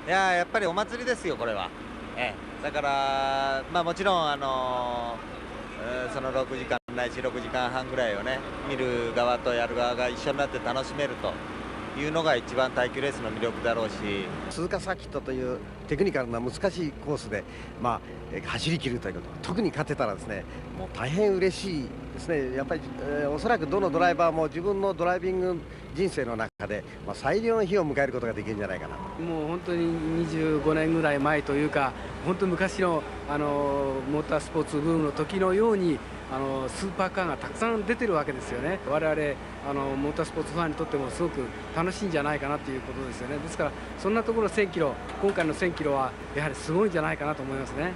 やっぱりお祭りですよ、これは。だから、もちろん、その6時間ないし6時間半ぐらいをね、見る側とやる側が一緒になって楽しめるというのが一番耐久レースの魅力だろうし、鈴鹿サーキットというテクニカルな難しいコースで、走り切るということ、特に勝てたらですね、もう大変嬉しいですね。やっぱり、おそらくどのドライバーも自分のドライビング人生の中で、最良の日を迎えることができるんじゃないかな。もう本当に25年ぐらい前というか、本当に昔の、モータースポーツブームの時のようにスーパーカーがたくさん出てるわけですよね。我々モータースポーツファンにとってもすごく楽しいんじゃないかなということですよね。ですからそんなところ1000キロ、今回の1000キロはやはりすごいんじゃないかなと思いますね。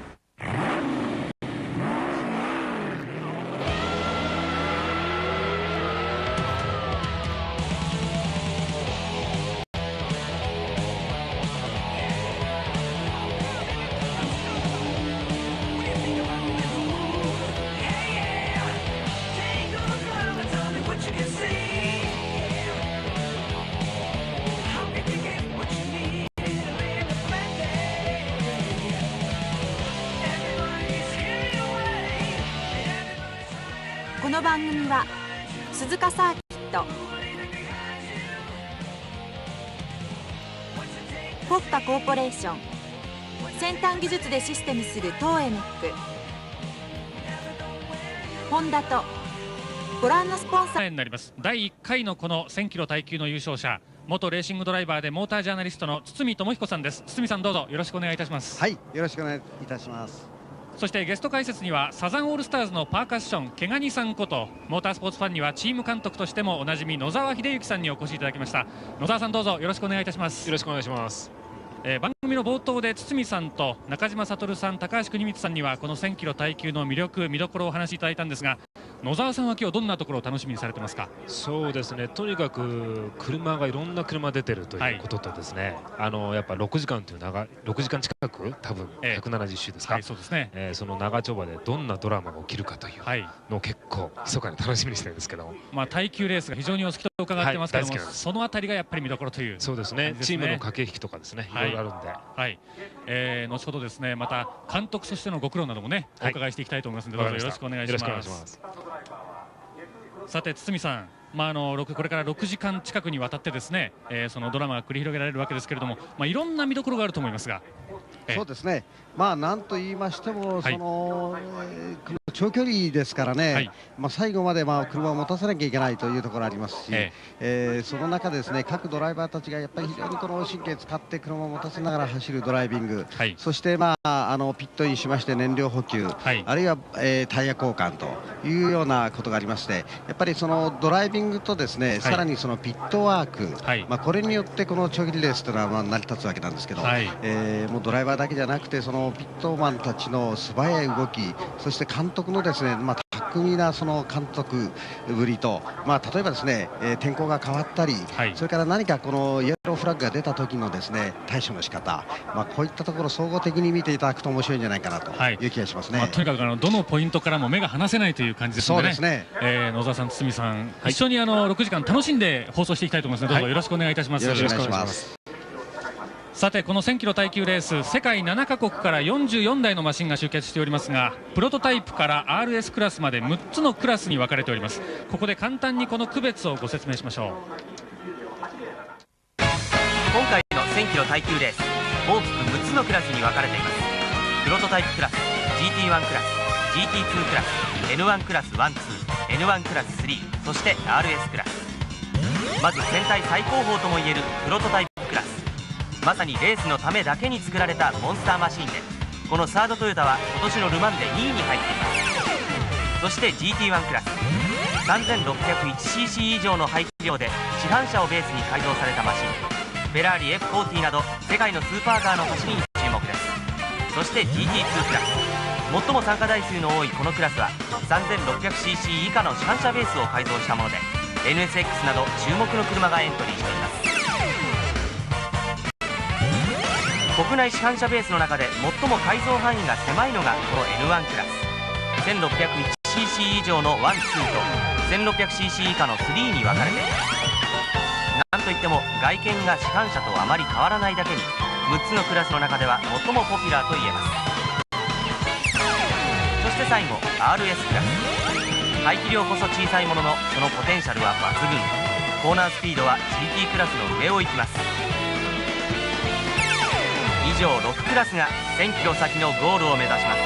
この番組は鈴鹿サーキット、国家コーポレーション、先端技術でシステムする東エネック、ホンダとご覧のスポンサーになります。第1回のこの1000キロ耐久の優勝者、元レーシングドライバーでモータージャーナリストの堤智彦さんです。堤さん、どうぞよろしくお願いいたします。はい、よろしくお願いいたします。そしてゲスト解説にはサザンオールスターズのパーカッション毛ガニさんこと、モータースポーツファンにはチーム監督としてもおなじみ野沢秀幸さんにお越しいただきました。野沢さん、どうぞよろしくお願いいたします。よろしくお願いします。番組の冒頭で堤さんと中島悟さん、高橋邦光さんにはこの1000キロ耐久の魅力見どころをお話しいただいたんですが、野沢さんは今日どんなところを楽しみにされてますか？そうですね、とにかく車がいろんな車出てるということとですね、やっぱ6時間という6時間近く多分170周ですか、そうですね、その長丁場でどんなドラマが起きるかというのを結構密かに楽しみにしてるんですけども、耐久レースが非常にお好きと伺ってますけども、そのあたりがやっぱり見どころという。そうですね、チームの駆け引きとかですね、いろいろあるんで、後ほどですね、また監督としてのご苦労などもね、お伺いしていきたいと思いますので、どうぞよろしくお願いします。さて堤さん、これから6時間近くにわたってですね、そのドラマが繰り広げられるわけですけれども、いろんな見どころがあると思いますが、そうですね、なんと言いましても、長距離ですからね、最後まで車を持たせなきゃいけないというところありますし、その中でですね、各ドライバーたちがやっぱり非常にこの神経使って車を持たせながら走るドライビング、そしてピットインしまして燃料補給、あるいは、タイヤ交換というようなことがありまして、やっぱりそのドライビングとですね、さらにそのピットワーク、これによってこの長距離レースというのは成り立つわけなんですけど、もうドライバーだけじゃなくて、そのピットマンたちの素早い動き、そして監督のですね、巧みなその監督ぶりと、例えばですね、天候が変わったり、それから何かこのイエローフラッグが出た時のですね、対処の仕方、こういったところ総合的に見ていただくと面白いんじゃないかなという気がしますね。とにかくどのポイントからも目が離せないという感じですのでね。そうですね、野沢さん、堤さん、一緒に6時間楽しんで放送していきたいと思いますので、どうぞよろしくお願いいたします。よろしくお願いします。さて、この1000キロ耐久レース、世界7カ国から44台のマシンが集結しておりますが、プロトタイプから RS クラスまで6つのクラスに分かれております。ここで簡単にこの区別をご説明しましょう。今回の1000キロ耐久レース、大きく6つのクラスに分かれています。プロトタイプクラス、 GT1 クラス、 GT2 クラス、 N1 クラス 1,2、N1 クラス3、そして RS クラス。まず全体最高峰ともいえるプロトタイプクラス、まさにレースのためだけに作られたモンスターマシンで、このサードトヨタは今年のルマンで2位に入っています。そして GT1 クラス、 3601cc 以上の排気量で市販車をベースに改造されたマシン、フェラーリ F40 など世界のスーパーカーの走りに注目です。そして GT2 クラス、最も参加台数の多いこのクラスは 3600cc 以下の市販車ベースを改造したもので、 NSX など注目の車がエントリーしています。国内市販車ベースの中で最も改造範囲が狭いのがこの N1 クラス、 1601cc 以上の1、2と 1600cc 以下の3に分かれています。なんといっても外見が市販車とあまり変わらないだけに、6つのクラスの中では最もポピュラーと言えます。そして最後 RS クラス、排気量こそ小さいもののそのポテンシャルは抜群。コーナースピードは GT クラスの上を行きます。以上6クラスが1000キロ先のゴールを目指します。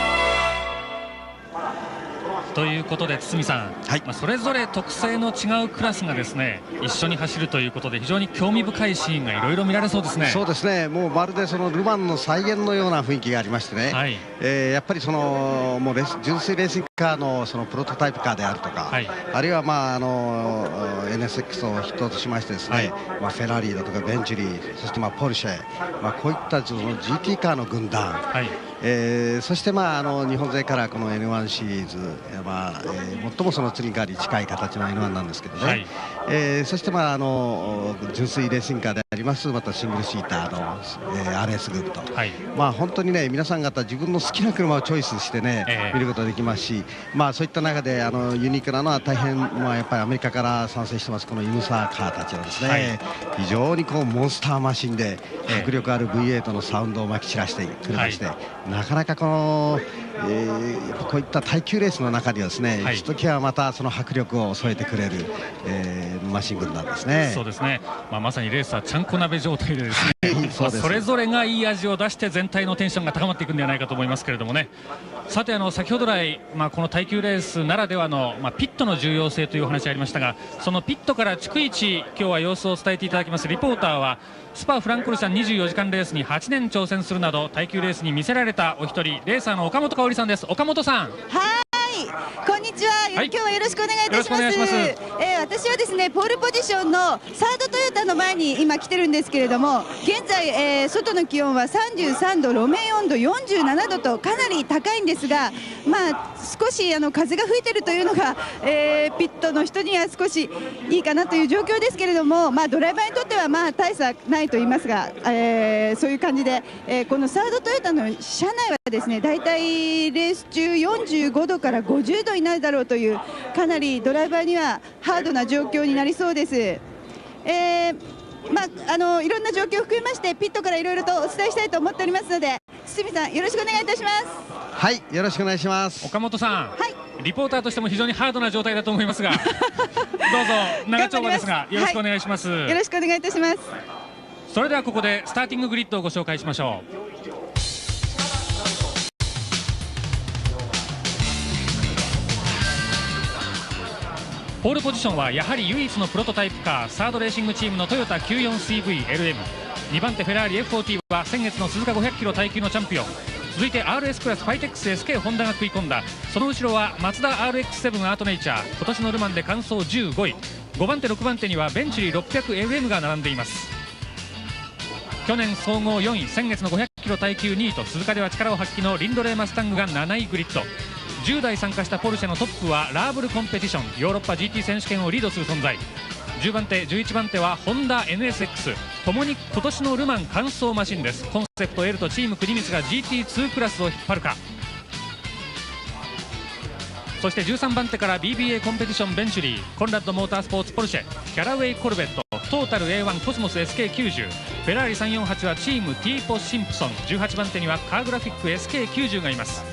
ということで堤さん、それぞれ特性の違うクラスがですね一緒に走るということで非常に興味深いシーンがいろいろ見られそうですね。そうですね、もうまるでそのルマンの再現のような雰囲気がありましてね、やっぱりそのもう純粋レーシングカーのそのプロトタイプカーであるとか、あるいはNSX を筆頭としましてですね、フェラーリだとかベンチュリー、そしてポルシェ、こういったその GT カーの軍団、そして日本勢からこの N1 シリーズ、最もその次に近い形の N1 なんですけどね、そして純粋レーシングカーでありますまたシングルシーターの、RS グループと、本当にね皆さん方自分の好きな車をチョイスしてね、見ることができますし、そういった中でユニークなのは大変、やっぱりアメリカから参戦してますこのイムサーカーたちはですね、非常にこうモンスターマシンで迫力ある V8 のサウンドをまき散らしてくれまして、なかなかこういった耐久レースの中にはですね、ひときわまたその迫力を添えてくれる、マシン軍なんですね。そうですね、まさにレースはちゃんこ鍋状態でですねそれぞれがいい味を出して全体のテンションが高まっていくんではないかと思いますけれどもね。さて先ほど来、この耐久レースならではの、ピットの重要性というお話がありましたが、そのピットから逐一今日は様子を伝えていただきますリポーターはスパフランコルシャン24時間レースに8年挑戦するなど耐久レースに魅せられたお一人、レーサーの岡本香織さんです。岡本さん、こんにちは、今日はよろしくお願いいたします。私はですねポールポジションのサードトヨタの前に今来てるんですけれども、現在、外の気温は33度、路面温度47度とかなり高いんですが、少し風が吹いてるというのが、ピットの人には少しいいかなという状況ですけれども、ドライバーにとっては大差ないと言いますが、そういう感じで、このサードトヨタの車内はですねだいたいレース中45度から50度になるだろうというかなりドライバーにはハードな状況になりそうです。いろんな状況を含めましてピットからいろいろとお伝えしたいと思っておりますので、堤さんよろしくお願いいたします。はい、よろしくお願いします。岡本さん、リポーターとしても非常にハードな状態だと思いますがどうぞ長丁場ですがよろしくお願いします。よろしくお願いいたします。それではここでスターティンググリッドをご紹介しましょう。ポールポジションはやはり唯一のプロトタイプカー、サードレーシングチームのトヨタ 94CV-LM、 2番手フェラーリ F40 は先月の鈴鹿500キロ耐久のチャンピオン、続いて RS クラスファイテックス SK ホンダが食い込んだ。その後ろはマツダ RX7 アートネイチャー、今年のルマンで完走15位、5番手6番手にはベンチュリー 600LM が並んでいます。去年総合4位、先月の500キロ耐久2位と鈴鹿では力を発揮のリンドレーマスタングが7位グリッド。10台参加したポルシェのトップはラーブルコンペティション、ヨーロッパ GT 選手権をリードする存在。10番手11番手はホンダ NSX、 ともに今年のルマン完走マシンです。コンセプト L とチーム国光が GT2 クラスを引っ張るか。そして13番手から BBA コンペティションベンチュリー、コンラッドモータースポーツポルシェ、キャラウェイコルベット、トータル A1 コスモス SK90、 フェラーリ348はチームティーポシンプソン、18番手にはカーグラフィック SK90 がいます。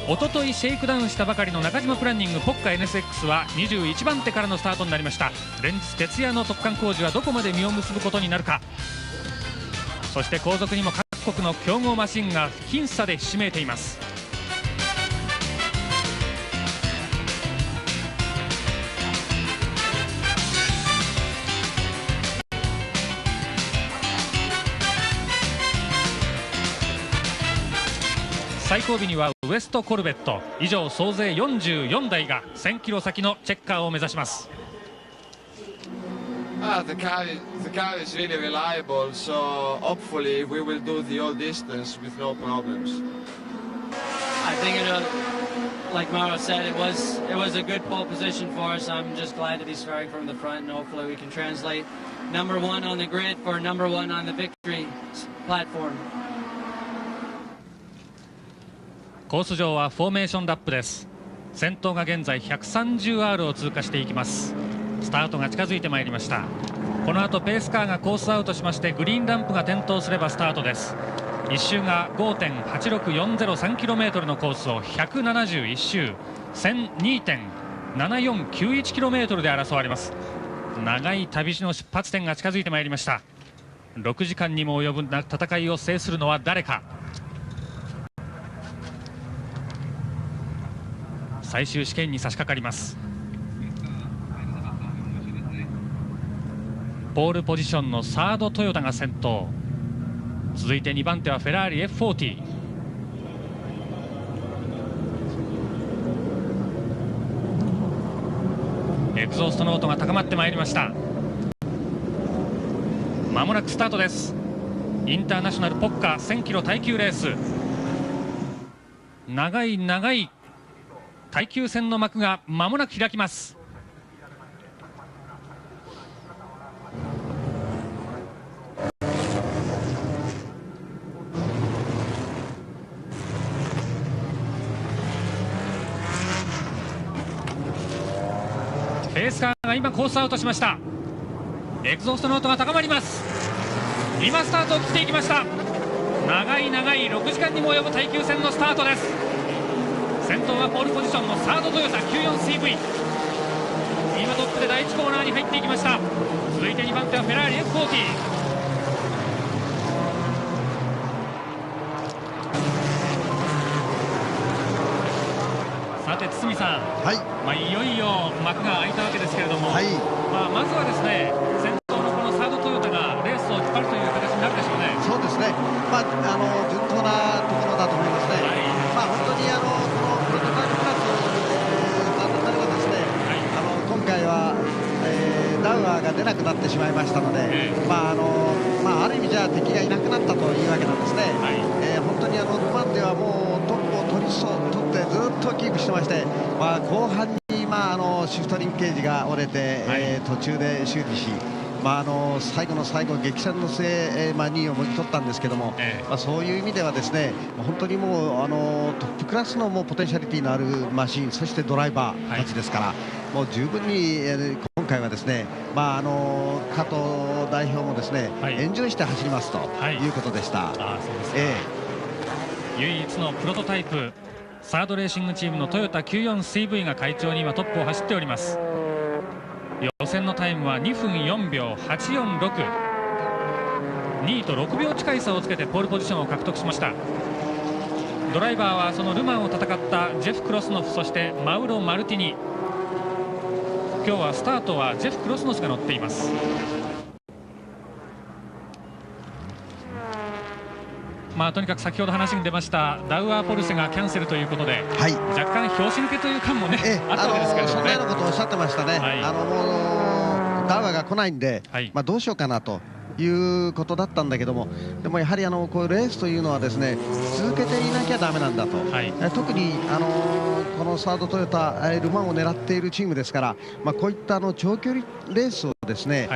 おとといシェイクダウンしたばかりの中島プランニングポッカ NSX は21番手からのスタートになりました。連日徹夜の突貫工事はどこまで実を結ぶことになるか。そして後続にも各国の強豪マシンが僅差でひしめいています。最後尾にはウエストコルベット、以上総勢44台が1000キロ先のチェッカーを目指します。The car is really reliable, so hopefully we will do the whole distance with no problems. I think like Mauro said, it was a good pole position for us. I'm just glad to be starting from the front, and hopefully we can translate number one on the grid for number one on the victory platform. コース上はフォーメーションラップです。先頭が現在 130R を通過していきます。スタートが近づいてまいりました。この後ペースカーがコースアウトしましてグリーンランプが点灯すればスタートです。1周が 5.86403km のコースを171周 1002.7491km で争われます。長い旅路の出発点が近づいてまいりました。6時間にも及ぶ戦いを制するのは誰か。最終試験に差し掛かります。ポールポジションのサードトヨタが先頭、続いて2番手はフェラーリ F40。 エクゾーストの音が高まってまいりました。まもなくスタートです。インターナショナルポッカ1000キロ耐久レース、長い長い耐久戦の幕がまもなく開きます。ペースカーが今コースアウトしました。エクゾーストの音が高まります。今スタートを切っていきました。長い長い6時間にも及ぶ耐久戦のスタートです。先頭はポールポジションのサードトヨタ 94CV。 今トップで第1コーナーに入っていきました。続いて2番手はフェラーリ F40。さて堤さん、いよいよ幕が開いたわけですけれども、まずはですね、先頭のこのサードトヨタがレースを引っ張るという形になるでしょうね。そうですね、順当なところだと思いますね。本当にこのプロトタイプクラスサードタイプはですね、今回は、ダウアーが出なくなってしまいましたので、ある意味じゃ敵がいなくなったというわけなんですね。本当にルマンではもうトップを取ってずっとキープしてまして、後半に、シフトリンケージが折れて、途中で修理し、最後の最後激戦の末、2位をもぎ取ったんですけども、そういう意味ではですね、本当にもうトップクラスのもうポテンシャリティのあるマシン、そしてドライバーたちですから、もう十分に、今回はですね、加藤代表もですね、エンジョイして走りますということでした。唯一のプロトタイプサードレーシングチームのトヨタ 94CV が快調に今トップを走っております。予選のタイムは2分4秒846、2位と6秒近い差をつけてポールポジションを獲得しました。ドライバーはそのルマンを戦ったジェフ・クロスノフ、そしてマウロ・マルティニ。今日はスタートはジェフ・クロスノフが乗っています。とにかく先ほど話に出ましたダウアー・ポルシェがキャンセルということで、若干拍子抜けという感もね、あったわけですけれどもね。そんなようなことをおっしゃってましたね。もうダウアーが来ないんで、どうしようかなということだったんだけども、でもやはりこういうレースというのはですね、続けていなきゃだめなんだと、特にこのサードトヨタルマンを狙っているチームですから、こういった長距離レースをですね、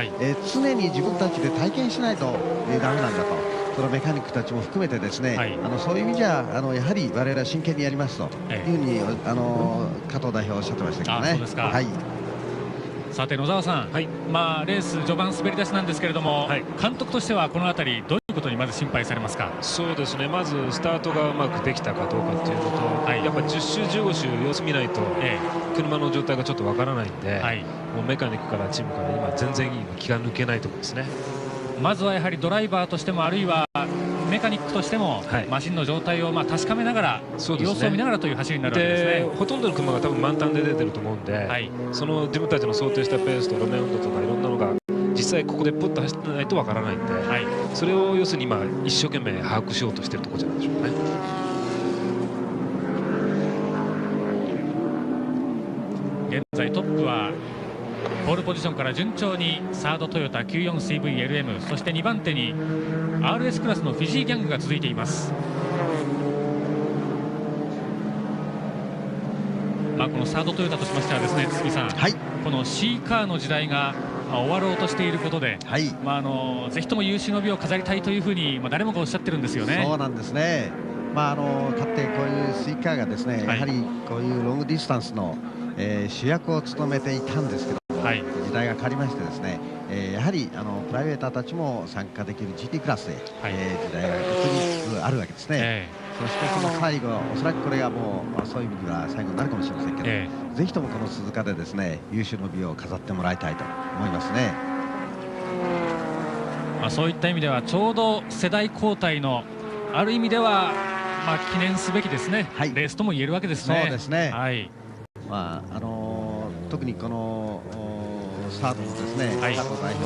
常に自分たちで体験しないとだめなんだと。そのメカニックたちも含めてですね、そういう意味じゃやはり我々は真剣にやりますというふうに加藤代表おっしゃってましたけどね。さて野澤さん、レース序盤滑り出しなんですけれども、監督としてはこの辺りどういうことにまず心配されますか。そうですね、まずスタートがうまくできたかどうかっていうのと、やっぱり10周15周様子見ないと車の状態がちょっとわからないんで、もうメカニックからチームから今全然気が抜けないところですね。まずはやはりドライバーとしても、あるいはメカニックとしても、マシンの状態を確かめながら、様子を見ながらという走りになるわけですね。ほとんどの車が多分満タンで出てると思うんで、その自分たちの想定したペースと路面温度とかいろんなのが実際ここでプッと走ってないとわからないんで、それを要するに今一生懸命把握しようとしているところじゃないでしょうかね。現在トップはポールポジションから順調にサードトヨタ 94CVLM、 そして2番手に RS クラスのフィジーギャングが続いています。このサードトヨタとしましてはですね、堤さん、この C カーの時代が終わろうとしていることで、ぜひとも有終の美を飾りたいというふうに誰もがおっしゃってるんですよね。そうなんですね。かつてこういう C カーがですね、やはりこういうロングディスタンスの主役を務めていたんですけど、時代が変わりましてですね、やはりプライベーターたちも参加できる GT クラスへ、時代が移りつつあるわけですね。そしてその最後、おそらくこれがもう、そういう意味では最後になるかもしれませんけど、ぜひともこの鈴鹿でですね優秀の美を飾ってもらいたいと思いますね。そういった意味ではちょうど世代交代のある意味では、記念すべきですね、レースとも言えるわけですね。そうですね、特にこのスタートのですね、加藤代表、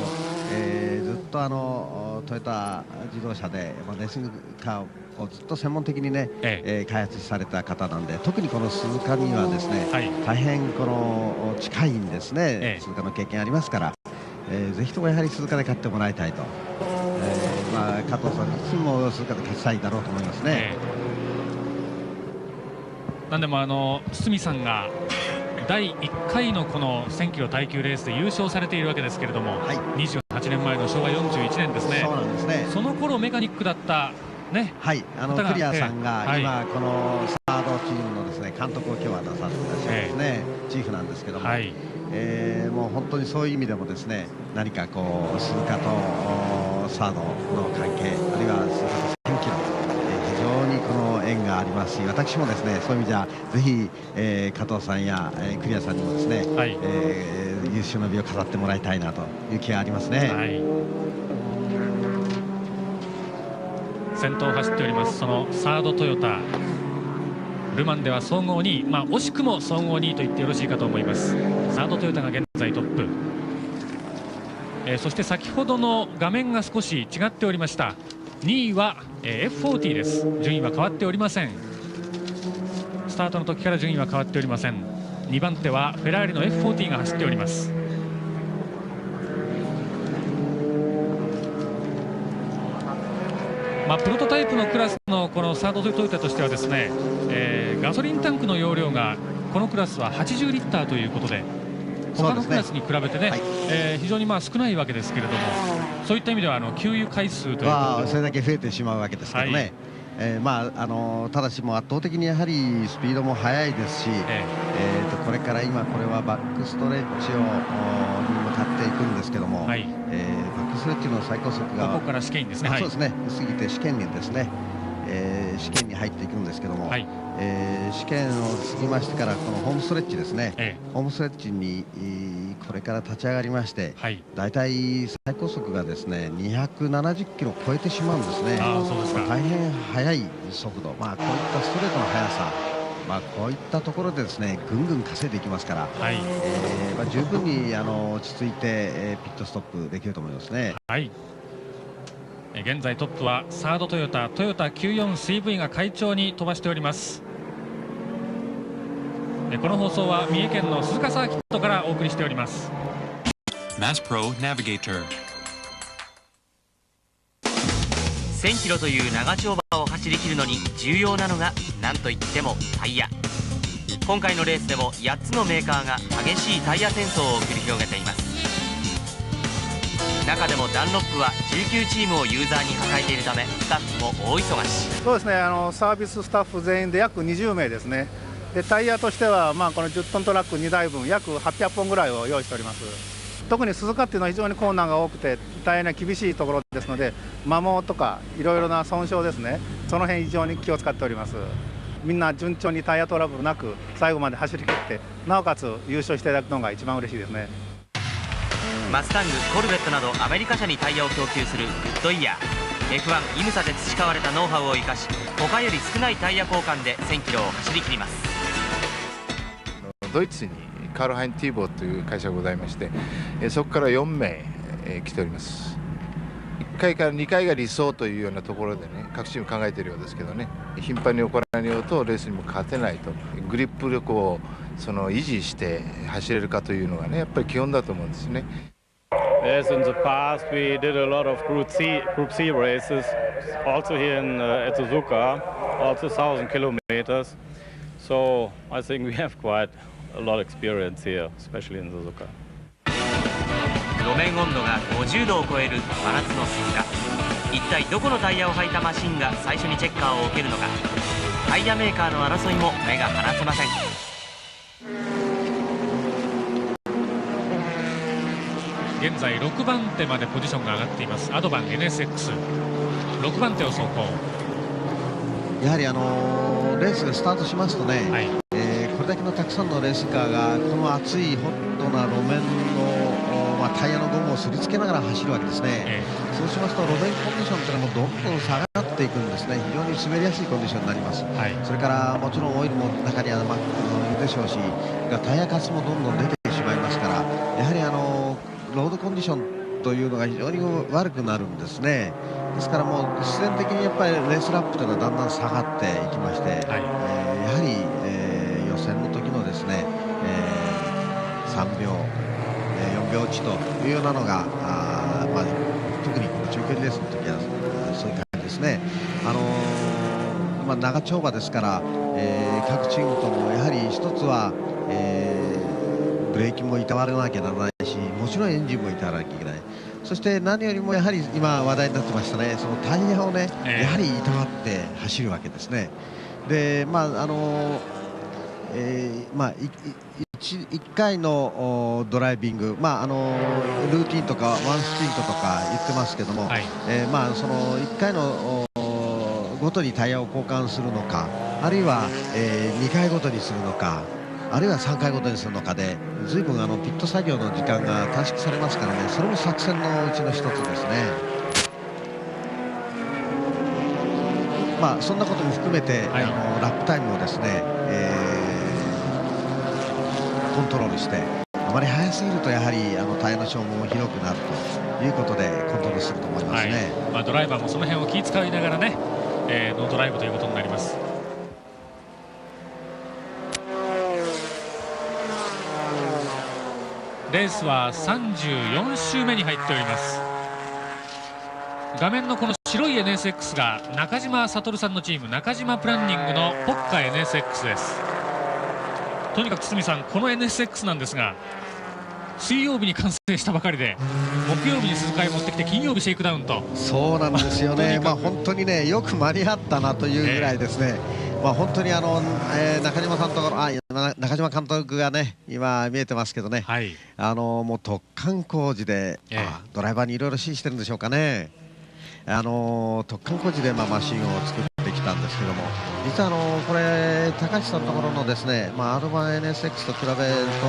ずっとトヨタ自動車でレーシングカーをずっと専門的にね、開発された方なんで、特にこの鈴鹿にはですね、大変この近いんですね、鈴鹿の経験ありますから、ぜひともやはり鈴鹿で勝ってもらいたいと、加藤さん自身も鈴鹿で勝ちたいだろうと思いますね。なんでも堤さんが第1回のこの1000キロ耐久レースで優勝されているわけですけれども、28年前の昭和41年ですね。そうなんですね。その頃メカニックだったね、クリアさんが今このサードチームのですね監督を今日はなさっていらっしゃるんですね、チーフなんですけども、もう本当にそういう意味でもですね、何かこう鈴鹿とサードの関係、あるいは鈴鹿と1000キロ、非常にこの縁がありますし、私もですねそういう意味じゃぜひ、加藤さんや、クリアさんにもですね、優秀の美を飾ってもらいたいなという気がありますね。先頭を走っておりますそのサードトヨタ、ルマンでは総合2位、惜しくも総合2位と言ってよろしいかと思います。サードトヨタが現在トップ、そして先ほどの画面が少し違っておりました。2位は F40 です。順位は変わっておりません。スタートの時から順位は変わっておりません。2番手はフェラーリの F40 が走っております。プロトタイプのクラスのこのサードトヨタとしてはですね、ガソリンタンクの容量がこのクラスは80リッターということで、他のクラスに比べてね、非常に少ないわけですけれども、そういった意味では給油回数ということでそれだけ増えてしまうわけですけどね、ただしもう圧倒的にやはりスピードも速いですし、これから今これはバックストレッチに向かっていくんですけども、バックストレッチの最高速がここから試験ですね、そうですね、過ぎて試験にですね、試験に入っていくんですけども、試験を過ぎましてからこのホームストレッチですね、ホームストレッチにこれから立ち上がりまして、大体最高速がですね270キロを超えてしまうんですね。大変速い速度、こういったストレートの速さ、こういったところでですねぐんぐん稼いでいきますから、十分に落ち着いてピットストップできると思いますね。現在トップはサードトヨタ 94CV が快調に飛ばしております。この放送は三重県の鈴鹿サーキットからお送りしております。Mass Pro Navigator 1000キロという長丁場を走り切るのに重要なのが何といってもタイヤ。今回のレースでも8つのメーカーが激しいタイヤ戦争を繰り広げています。中でもダンロップは19チームをユーザーに抱えているためスタッフも大忙し。そうですね、サービススタッフ全員で約20名ですね。でタイヤとしては、この10トントラック2台分約800本ぐらいを用意しております。特に鈴鹿っていうのは非常に困難が多くて大変な厳しいところですので、摩耗とかいろいろな損傷ですね、その辺非常に気を使っております。みんな順調にタイヤトラブルなく最後まで走り切って、なおかつ優勝していただくのが一番嬉しいですね。マスタング、コルベットなどアメリカ車にタイヤを供給するグッドイヤー。 F1 イムサで培われたノウハウを生かし、他より少ないタイヤ交換で1000キロを走り切ります。ドイツにカールハイン・ティーボーという会社がございまして、そこから4名、来ております。1回から2回が理想というようなところでね、各チーム考えているようですけどね、頻繁に行われようとレースにも勝てないと、グリップ力を維持して走れるかというのがね、やっぱり基本だと思うんですね。As in the past, we did a lot of Group C races, also here at Suzuka, also 1,000 kilometers. So I think we have quite a lot of experience here, especially in Suzuka. 路面温度が50度を超える真夏の鈴鹿。一体どこのタイヤを履いたマシンが最初にチェッカーを受けるのか。タイヤメーカーの争いも目が離せません。現在6番手までポジションが上がっていますアドバン NSX6 番手を走行。やはりレースがスタートしますとね、これだけのたくさんのレースカーがこの暑いホットな路面の、タイヤのゴムをすりつけながら走るわけですね、そうしますと路面コンディションというのはもうどんどん下がっていくんですね。非常に滑りやすいコンディションになります、それからもちろんオイルも中にはまくいるでしょうし、タイヤカスもどんどん出てしまいますから、やはりロードコンディションというのが非常に悪くなるんですね。ですからもう必然的にやっぱりレースラップというのはだんだん下がっていきまして、やはり、予選の時のですね、3秒、4秒落ちというようなのが特にこの長距離レースの時はそういう感じですね。長丁場ですから、各チームともやはり一つは、ブレーキもいたわらなきゃならないし、もちろんエンジンもいたわらなきゃいけない。そして何よりもやはり今話題になってましたね、そのタイヤをね、やはりいたわって走るわけですね。で、1回のドライビング、ルーティンとかワンスプリントとか言ってますけども、その1回のごとにタイヤを交換するのか、あるいは、2回ごとにするのか、あるいは3回ごとにするのかで、ずいぶんピット作業の時間が短縮されますからね、それも作戦のうちの一つですね。そんなことも含めて、ラップタイムをですね、コントロールして、あまり速すぎるとやはりタイヤの消耗も広くなるということでコントロールすると思いますね。ドライバーもその辺を気遣いながらね、ノードライブということになります。レースは34周目に入っております。画面のこの白い NSX が中島悟さんのチーム、中島プランニングのポッカ NSX です。とにかく堤さん、この NSX なんですが、水曜日に完成したばかりで、木曜日に鈴鹿へ持ってきて金曜日シェイクダウンと。そうなんですよね本当にね、よく間に合ったなというぐらいですね、本当に中島さんと中島監督がね今見えてますけどね、もう突貫工事で、ドライバーにいろいろ指示してるんでしょうかね。突貫工事でマシンを作ってきたんですけども、実はこれ高橋さんのところのですね、アドバン NSX と比べると、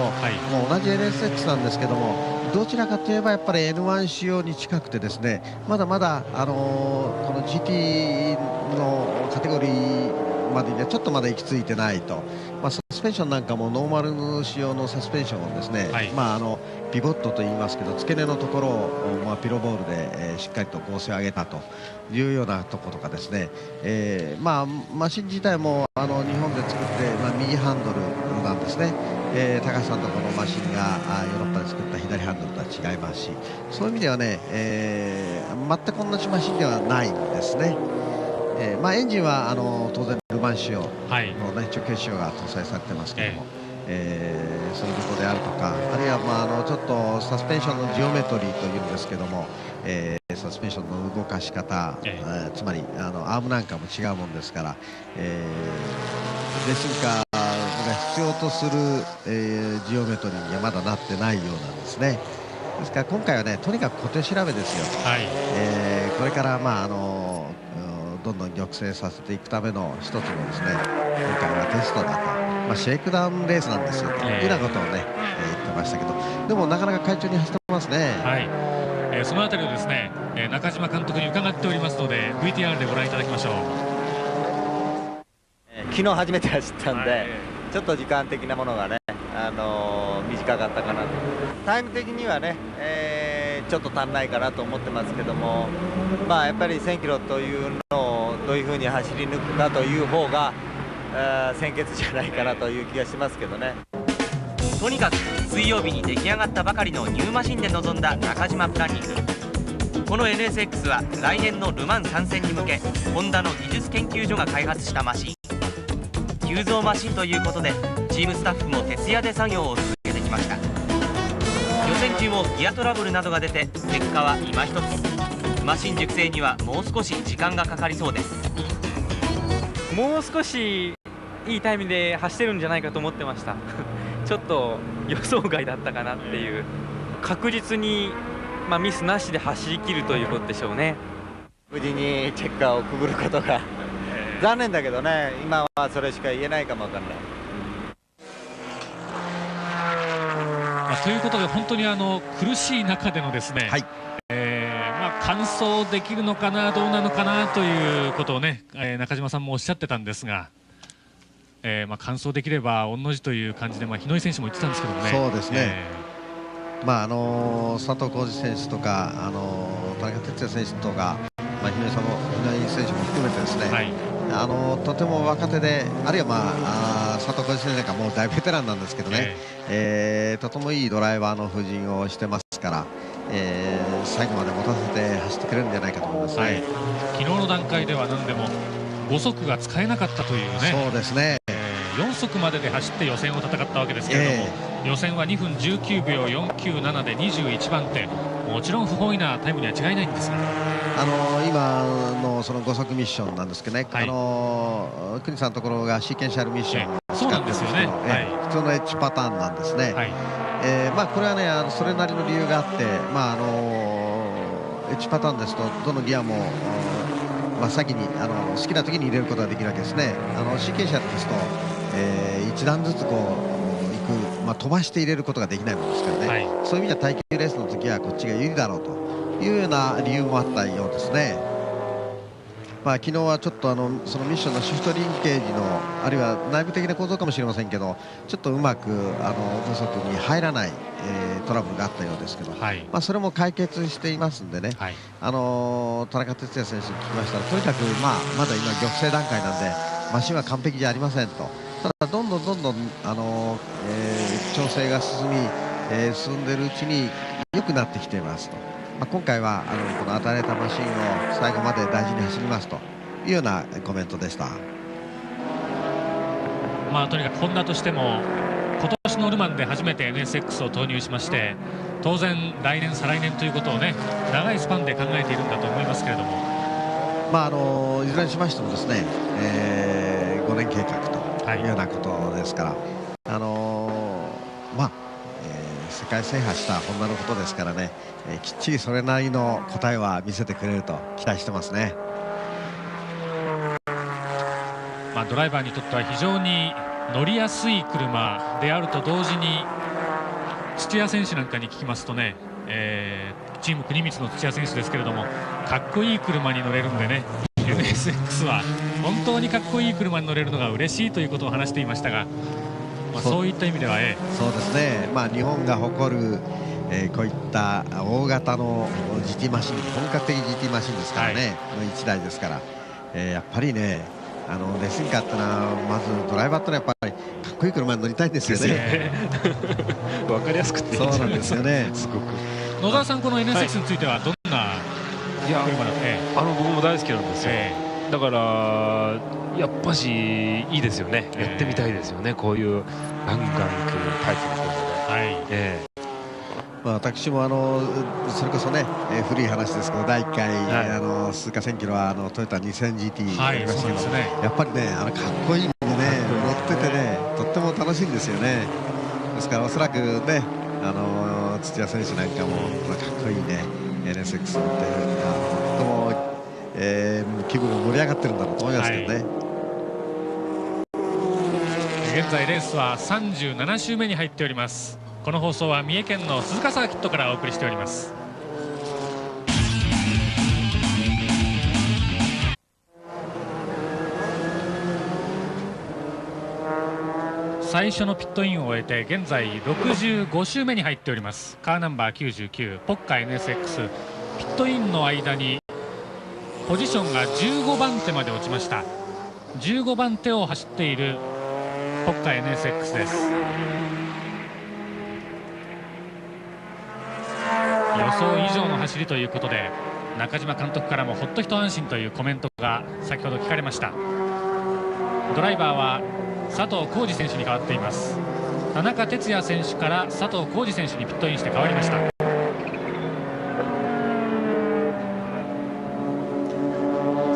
もう同じ NSX なんですけども、どちらかといえばやっぱり N1 仕様に近くてですね、まだまだこの GT のカテゴリーまでにはちょっとまだ行き着いてないと、サスペンションなんかもノーマル仕様のサスペンションをですね、ピボットと言いますけど、付け根のところを、ピロボールで、しっかりと構成を上げたというようなところとかですね、マシン自体も日本で作って、右ハンドルなんですね。高橋さんのこのマシンがヨーロッパで作った左ハンドルとは違いますし、そういう意味ではね、全く同じマシンではないんですね。エンジンは当然ルマン仕様の、直径仕様が搭載されてますけども、そういうことであるとか、あるいはちょっとサスペンションのジオメトリーというんですけども、サスペンションの動かし方、つまりアームなんかも違うもんですから、レーシングカーが必要とする、ジオメトリーにはまだなってないようなんですね。ですから今回はね、とにかく固定調べですよ。これからどんどん抑制させていくための一つのですね、今回はテストだと、シェイクダウンレースなんですよというようなことをね、言ってましたけど、でもなかなか快調に走ってますね。そのあたりをですね、中島監督に伺っておりますので VTR でご覧いただきましょう。昨日初めて走ったんで、ちょっと時間的なものがね、短かったかなと。タイム的にはね、ちょっと足んないかなと思ってますけども、やっぱり1000キロというのをどういうふうに走り抜くかという方が先決じゃないかなという気がしますけどね。とにかく水曜日に出来上がったばかりのニューマシンで臨んだ中島プランニング。この NSX は来年のル・マン参戦に向け、ホンダの技術研究所が開発したマシン。急増マシンということで、チームスタッフも徹夜で作業を続けてきました。予選中もギアトラブルなどが出て、結果は今一つ。マシン熟成にはもう少し時間がかかりそうです。もう少しいいタイムで走ってるんじゃないかと思ってましたちょっと予想外だったかなっていう。確実に、ミスなしで走り切るということでしょうね。無事にチェッカーをくぐることが残念だけどね、今はそれしか言えないかもわかんない。ということで本当に苦しい中でのですね、はい、完走できるのかなどうなのかなということをね、中島さんもおっしゃってたんですが、完走できれば御の字という感じで、日野井選手も言ってたんですけどもね。そうですね、佐藤浩司選手とか田中哲也選手とか、日野井選手も含めてですね、はい、とても若手で、あるいは佐藤浩司選手がもう大ベテランなんですけどね、とてもいいドライバーの布陣をしてますから、最後まで持たせて走ってくれるんじゃないかと思いますね。はい、昨日の段階では何でも5速が使えなかったというね。そうですね、4速までで走って予選を戦ったわけですけれども、予選は2分19秒497で21番手、もちろん不本意なタイムには違いないんですが、今のその5速ミッションなんですけどね、はい、国さんのところがシーケンシャルミッションを使ってるんですけど、普通のエッジパターンなんですね。はい、これはねそれなりの理由があって、エッジパターンですとどのギアも先に好きな時に入れることができるわけですね。シーケンシャルですと、一段ずつこう行く、飛ばして入れることができないものですからね、はい、そういう意味では耐久レースの時はこっちが有利だろうというような理由もあったようですね。昨日はちょっとそのミッションのシフトリンケージのあるいは内部的な構造かもしれませんけど、ちょっとうまく5速に入らない、トラブルがあったようですけど、はい、それも解決していますんでね、はい、田中哲也選手に聞きましたら、とにかくまだ今玉成段階なんでマシンは完璧じゃありませんと、ただどんどん調整が進んでいるうちに良くなってきていますと。今回はこの与えられたマシンを最後まで大事に走りますというようなコメントでした。とにかくホンダとしても今年のルマンで初めて NSX を投入しまして、当然来年再来年ということをね長いスパンで考えているんだと思いますけれども、いずれにしましてもですね、5年計画というようなことですから、世界制覇したホンダのことですからね、きっちりそれなりの答えは見せてくれると期待してますね。ドライバーにとっては非常に乗りやすい車であると同時に、土屋選手なんかに聞きますとね、チーム国光の土屋選手ですけれども、かっこいい車に乗れるんでね、 NSX は本当にかっこいい車に乗れるのが嬉しいということを話していましたが、そういった意味では、そうですね、日本が誇る、こういった大型の GT マシン、本格的 GT マシンですからね、はい、1台ですから、やっぱりねレースインカーってのはまずドライバーってのはやっぱりかっこいい車に乗りたいんですよね。わかりやすくていいそうなんですよね。すごく野沢さん、この NSX についてはどんな車だって？僕も大好きなんですよ。だからやっぱしいいですよね、やってみたいですよね、こういうガンガンいくタイプの車で。私もそれこそね、古い話ですけど、第1回、はい、数か1000キロはトヨタ 2000GT やりましたけど、やっぱりねかっこいいんでね、乗っててねとっても楽しいんですよね。ですからおそらくね土屋選手なんかもかっこいいね NSX 乗ってとても気分が盛り上がってるんだろうと思いますけどね。現在レースは37周目に入っております。この放送は三重県の鈴鹿サーキットからお送りしております。最初のピットインを終えて現在65周目に入っております。カーナンバー99ポッカ NSX、 ピットインの間にポジションが15番手まで落ちました。15番手を走っているポッカ NSX です。予想以上の走りということで、中島監督からもほっと一安心というコメントが先ほど聞かれました。ドライバーは佐藤浩司選手に変わっています。田中哲也選手から佐藤浩司選手にピットインして変わりました。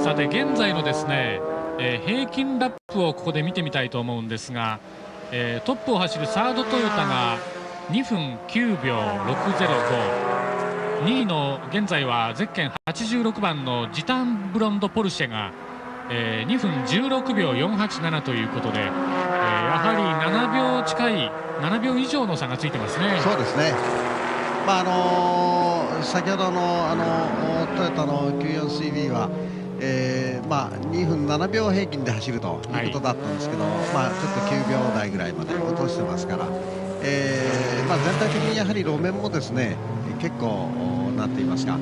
さて現在のですね、平均ラップをここで見てみたいと思うんですが、トップを走るサードトヨタが2分9秒605、2位の現在はゼッケン86番のジタンブロンドポルシェが、2分16秒487ということで、やはり7秒近い7秒以上の差がついてますね。そうですね。先ほどのトヨタの 94CB は、2分7秒平均で走るということだったんですけど、ちょっと9秒台ぐらいまで落としてますから、全体的にやはり路面もですね結構なんて言いますか、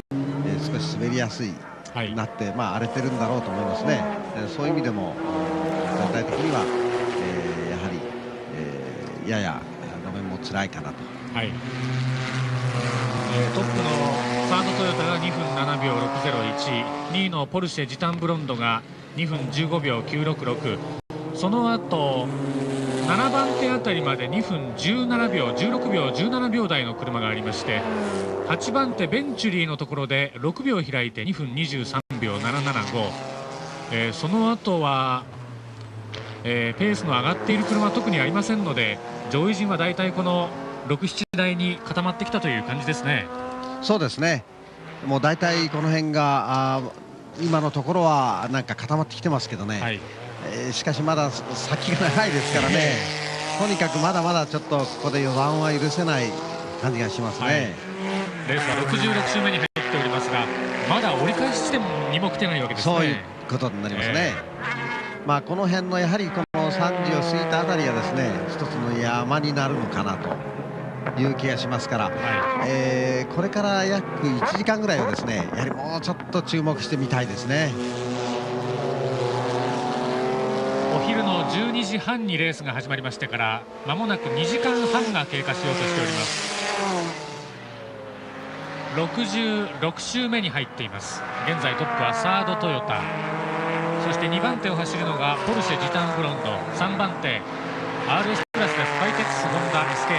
少し滑りやすいなって、荒れてるんだろうと思いますね。そういう意味でも全体的には、やはり、やや路面も辛いかなと。トップのサードトヨタが2分7秒601、2位のポルシェジタンブロンドが2分15秒966、その後7番手あたりまで2分17秒16秒17秒台の車がありまして、8番手ベンチュリーのところで6秒開いて2分23秒775、その後は、ペースの上がっている車は特にありませんので、上位陣はだいたいこの6、7台に固まってきたという感じですね。そうですね。もう大体この辺が今のところはなんか固まってきてますけどね、しかしまだ先が長いですからね、とにかくまだまだちょっとここで予断は許せない感じがしますね。レースは66周目に入っておりますが、まだ折り返し地点にも来てないわけですね。そういうことになりますね。この辺のやはりこの30を過ぎたあたりはですね一つの山になるのかなという気がしますから、これから約1時間ぐらいはですねやはりもうちょっと注目してみたいですね。お昼の12時半にレースが始まりましてから間もなく2時間半が経過しようとしております。66周目に入っています。現在トップはサードトヨタ、そして2番手を走るのがポルシェジタンブロンド、3番手 RS クラスです。ファイテックスホンダ SK、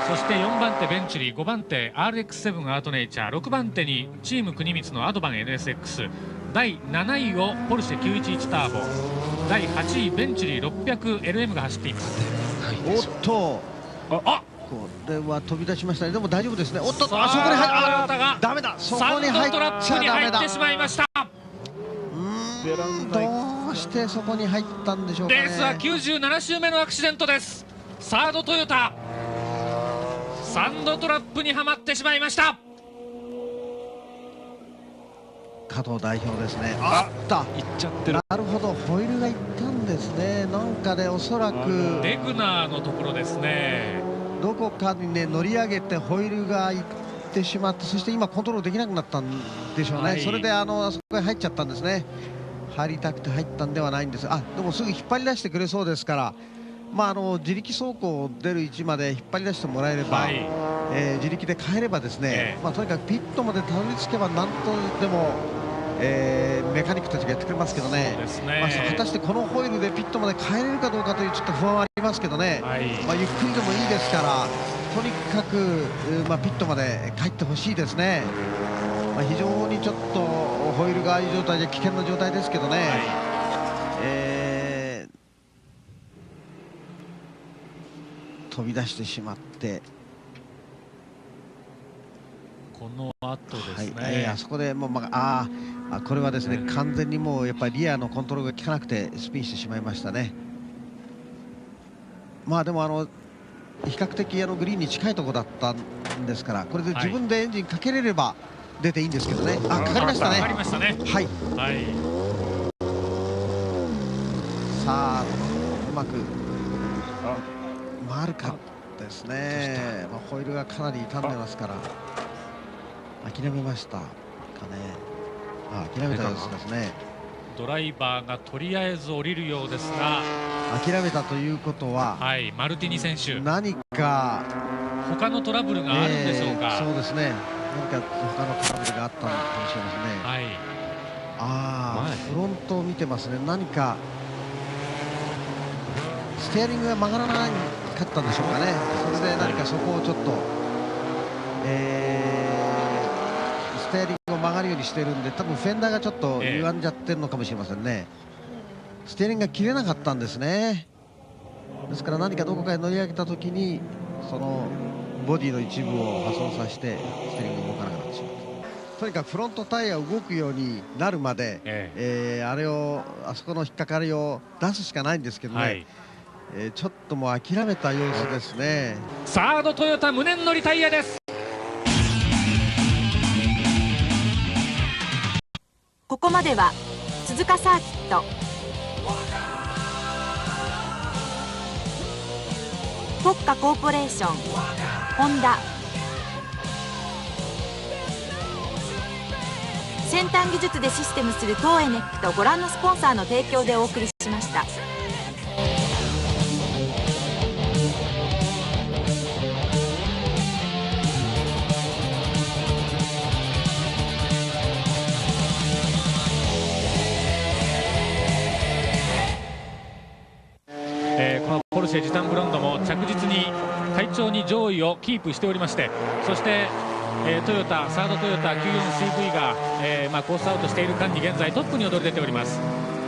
そして4番手ベンチュリー、5番手 RX7 アートネイチャー、6番手にチーム国光のアドバン NSX、 第7位をポルシェ911ターボ、第8位ベンチュリー 600LM が走っています。おっと、これは飛び出しましたね。でも大丈夫ですね。おっと、あそこに入った、ダメだ、そこに入っちゃダメだ。サンドトラップに入ってしまいました。どうしてそこに入ったんでしょうかね。レースは97周目のアクシデントです。サードトヨタサンドトラップにはまってしまいました。加藤代表ですね。あった、いっちゃってる。なるほど、ホイールがいったんですね。なんかでおそらくデグナーのところですね。どこかにね乗り上げてホイールがいってしまって、そして今コントロールできなくなったんでしょうね。それであそこに入っちゃったんですね。入りたくて入ったんではないんです。でもすぐ引っ張り出してくれそうですから、自力走行出る位置まで引っ張り出してもらえれば、自力で帰ればですね、とにかくピットまでたどり着けばなんとでも、メカニックたちがやってくれますけどね。果たしてこのホイールでピットまで帰れるかどうかというちょっと不安はありますけどね、ゆっくりでもいいですから、とにかく、ピットまで帰ってほしいですね。非常にちょっとホイールがああいう状態で危険な状態ですけどね、飛び出してしまって、この後ですね、あそこでもう、これはですね完全にもうやっぱりリアのコントロールが効かなくてスピンしてしまいましたね。でも比較的グリーンに近いところだったんですから、これで自分でエンジンかけれれば出ていいんですけどね。かかりましたね。かかりましたね。はい。さあうまく回るかですね。ホイールがかなり傷んでますから諦めましたかね。諦めたようですね。ドライバーがとりあえず降りるようですが、諦めたということは、マルティニ選手何か他のトラブルがあるんでしょうか。そうですね、何か他のトラブルがあったのかもしれませんね。フロントを見てますね。何かステアリングが曲がらなかったんでしょうかね。それで何かそこをちょっと、ステアリングを曲がるようにしてるんで、多分フェンダーがちょっと歪んじゃってるのかもしれませんね。ステアリングが切れなかったんですね。ですから何かどこかへ乗り上げた時にそのボディの一部を破損させてステリングが動かなくなってしまう。とにかくフロントタイヤが動くようになるまで、あれをあそこの引っかかりを出すしかないんですけどね、はい、ちょっともう諦めた様子ですね。サードトヨタ無念のリタイアです。ここまでは鈴鹿サーキット、ポッカコーポレーション、ホンダ、先端技術でシステムする東エネックとご覧のスポンサーの提供でお送りしました。このポルシェジタンブロンドも着実に快調に上位をキープしておりまして、そしてトヨタサードトヨタ 94CV が、コースアウトしている間に現在トップに躍り出ております。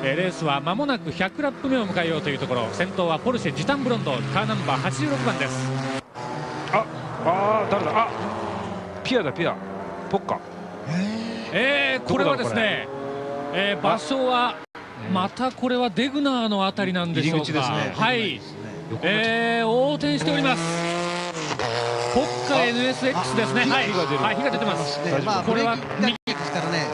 レースは間もなく100ラップ目を迎えようというところ、先頭はポルシェジタンブロンド、カーナンバー86番です。誰だ、ピアだ、ピアポッカ、これはですね、場所はまたこれはデグナーのあたりなんでしょうか。はい、横転しております。ポッカ NSX ですね。はい、火が出てます。これは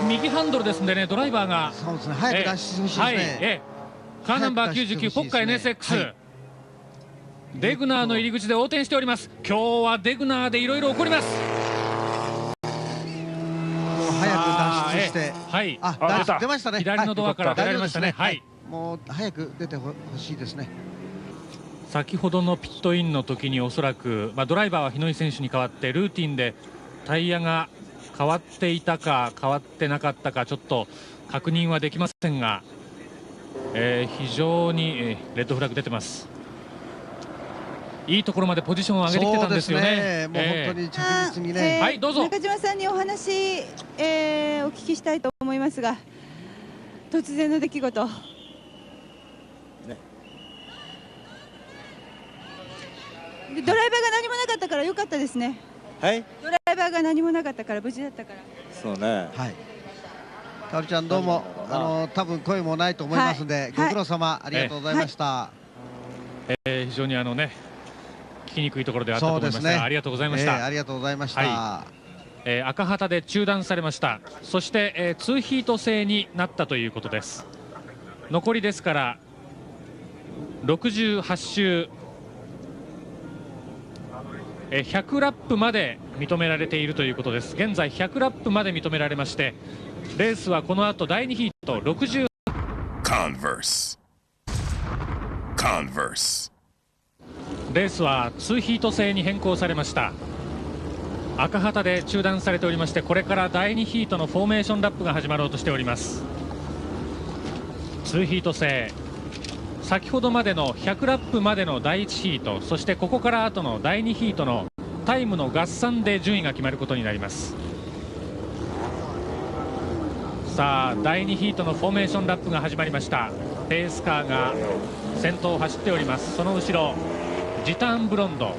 右ハンドルですんでね、ドライバーが早く脱出してほしいですね。カーナンバー99ポッカ NSX、デグナーの入り口で横転しております。今日はデグナーでいろいろ起こります。早く脱出して、出ましたね。左のドアから出られましたね。はい、もう早く出てほしいですね。先ほどのピットインの時におそらく、ドライバーは日野井選手に代わってルーティンでタイヤが変わっていたか変わってなかったかちょっと確認はできませんが、非常に、レッドフラッグ出てます。いいところまでポジションを上げてきてたんですよね。もう本当に着実にね。はい、どうぞ。中島さんにお話、お聞きしたいと思いますが、突然の出来事。ドライバーが何もなかったから良かったですね。はい。ドライバーが何もなかったから無事だったから。そうね。はい。かおりちゃんどうも多分声もないと思いますので、ご苦労様ありがとうございました。非常に聞きにくいところであったと思いますが、ありがとうございました。ありがとうございました。赤旗で中断されました。そして、2ヒート制になったということです。残りですから68周。100ラップまで認められているということです。現在100ラップまで認められまして、レースはこの後第2ヒート60。レースは2ヒート制に変更されました。赤旗で中断されておりまして、これから第2ヒートのフォーメーションラップが始まろうとしております。2ヒート制、先ほどまでの100ラップまでの第1ヒート、そしてここから後の第2ヒートのタイムの合算で順位が決まることになります。さあ第2ヒートのフォーメーションラップが始まりました。ペースカーが先頭を走っております。その後ろジターンブロンド、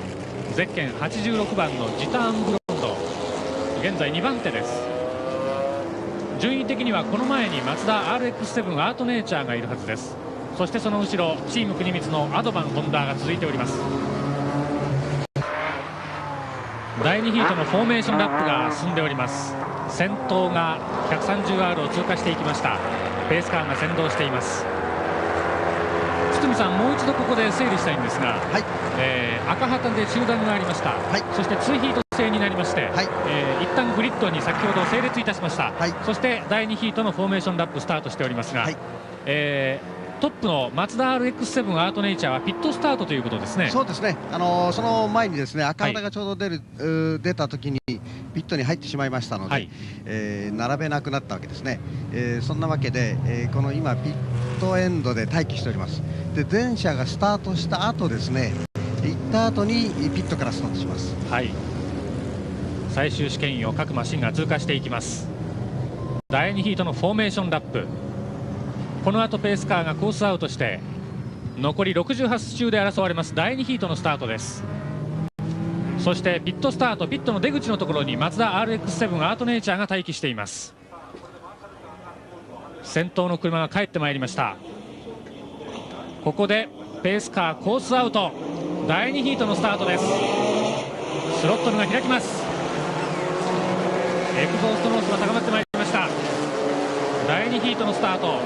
ゼッケン86番のジターンブロンド、現在2番手です。順位的にはこの前にマツダ RX7 アートネイチャーがいるはずです。そしてその後ろチーム国光のアドバンホンダが続いております。第2ヒートのフォーメーションラップが進んでおります。先頭が 130R を通過していきました。ペースカーが先導しています。堤さん、もう一度ここで整理したいんですが、赤旗で中断がありました。そして2ヒート制になりまして、一旦グリッドに先ほど整列いたしました。そして第2ヒートのフォーメーションラップスタートしておりますが、トップのマツダ RX7 アートネイチャーはピットスタートということですね。そうですね。その前にですね、赤旗がちょうど出た時にピットに入ってしまいましたので、並べなくなったわけですね。そんなわけで、この今ピットエンドで待機しております。で、全車がスタートした後ですね、行った後にピットからスタートします。はい。最終試験員を各マシンが通過していきます。第2ヒートのフォーメーションラップ。この後ペースカーがコースアウトして残り68周で争われます第2ヒートのスタートです。そしてピットスタート、ピットの出口のところにマツダ RX7 アートネイチャーが待機しています。先頭の車が帰ってまいりました。ここでペースカーコースアウト、第2ヒートのスタートです。スロットルが開きます。エクゾーストノースが高まってまいりました。第2ヒートのスタート、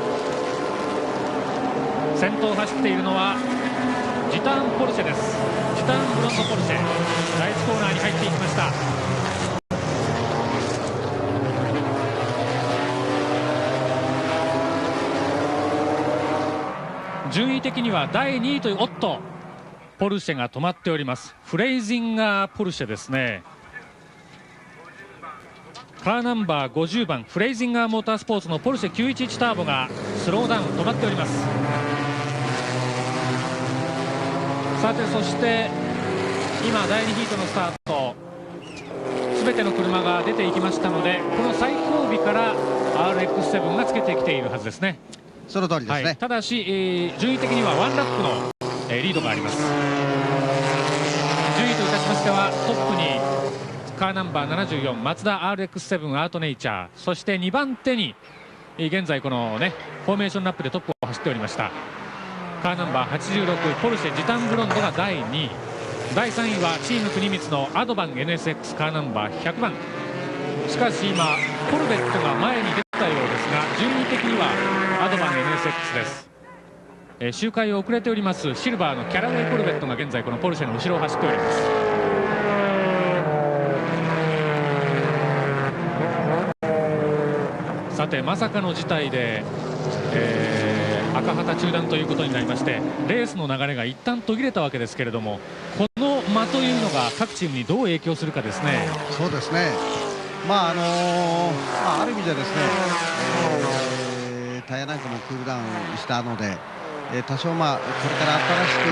先頭を走っているのはジターンポルシェです。ジターンブロンドポルシェ、第1コーナーに入っていきました。順位的には第2位という、おっとポルシェが止まっております。フレイジンガーポルシェですね。カーナンバー50番フレイジンガーモータースポーツのポルシェ911ターボがスローダウン止まっております。さてそして今第2ヒートのスタート、すべての車が出ていきましたので、この最後尾から RX7 がつけてきているはずですね。その通りですね、はい、ただし、順位的には1ラップの、リードがあります。順位といたしましてはトップにカーナンバー74マツダ RX7 アートネイチャー、そして2番手に現在このねフォーメーションラップでトップを走っておりましたカーナンバー86ポルシェジタンブロンドが第2位、第3位はチーム国光のアドバン NSX カーナンバー100番。しかし今コルベットが前に出たようですが、順位的にはアドバン NSX です。周回を遅れておりますシルバーのキャラウェイコルベットが現在このポルシェの後ろを走っております。さてまさかの事態で、赤旗中断ということになりまして、レースの流れが一旦途切れたわけですけれども、この間というのが各チームにどう影響するかですね。そうですね、ある意味でですね、タイヤなんかもクールダウンしたので、多少これから新しく、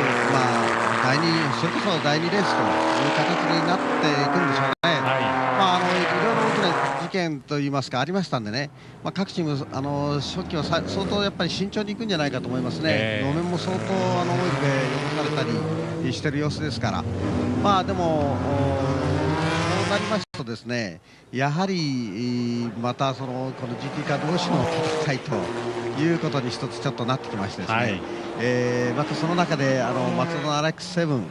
それこそ第2レースという形になっていくんでしょうね。いろいろ大きな事件といいますかありましたんでね、各チーム初期は相当やっぱり慎重にいくんじゃないかと思いますね。路面も相当オイルで汚されたりしてる様子ですから、でもそうなりますとですね、やはりまたこの GT カー同士の戦いということに一つちょっとなってきましてですね、またその中でマツダの RX7、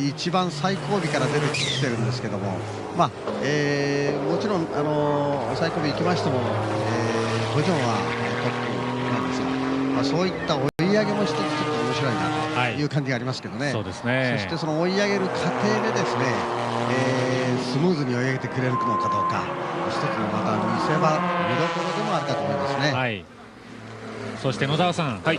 一番最後尾から出るしてるんですけども、もちろん最後尾行きましても、ポジションはトップなんですが、そういった追い上げも一つちょっと面白いなという感じがありますけどね。そうですね。そしてその追い上げる過程でですね、スムーズに追い上げてくれるのかどうか、一つのまた見せ場、見どころでもあるかと思いますね。そして野澤さん、こ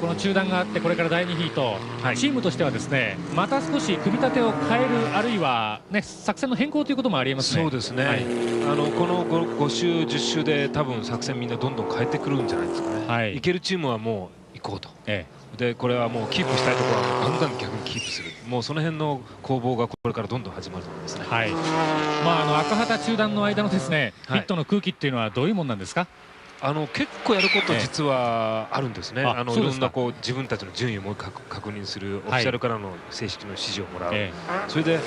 の中断があってこれから第2ヒート、チームとしてはですね、また少し組み立てを変える、あるいは、作戦の変更ということもありえますね。そうですね、この 5週10週で多分作戦みんなどんどん変えてくるんじゃないですかね。いけるチームはもう行こうと、でこれはもうキープしたいところはガンガン逆にキープする、もうその辺の攻防がこれからどんどん始まると思いますね。赤旗中断の間のですね、ピットの空気っていうのはどういうもんなんですか？結構やること実はあるんですね。いろんな自分たちの順位をもう一回確認する、オフィシャルからの正式の指示をもらう、それで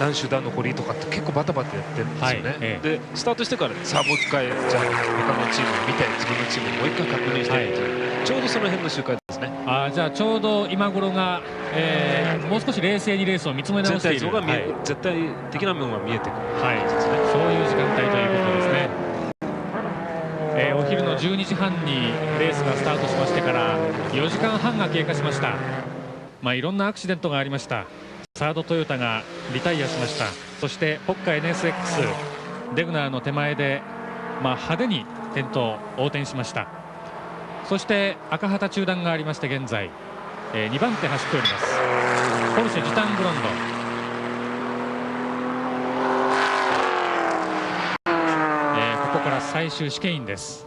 何集団残りとかって結構バタバタやってるんですよね。でスタートしてからさあもう一回じゃあ他のチームを見て自分のチームをもう一回確認してみて、ちょうどその辺の周回ですね。じゃあちょうど今頃が、もう少し冷静にレースを見つめ直している、絶対的な面は見えてくる、そういう時間帯ということですね。お昼の12時半にレースがスタートしましてから4時間半が経過しました。いろんなアクシデントがありました。サードトヨタがリタイアしました。そしてポッカ NSX デグナーの手前で、派手に横転しました。そして赤旗中断がありまして現在、2番手走っておりますポルシェジタンブロンド。ここから最終試験員です。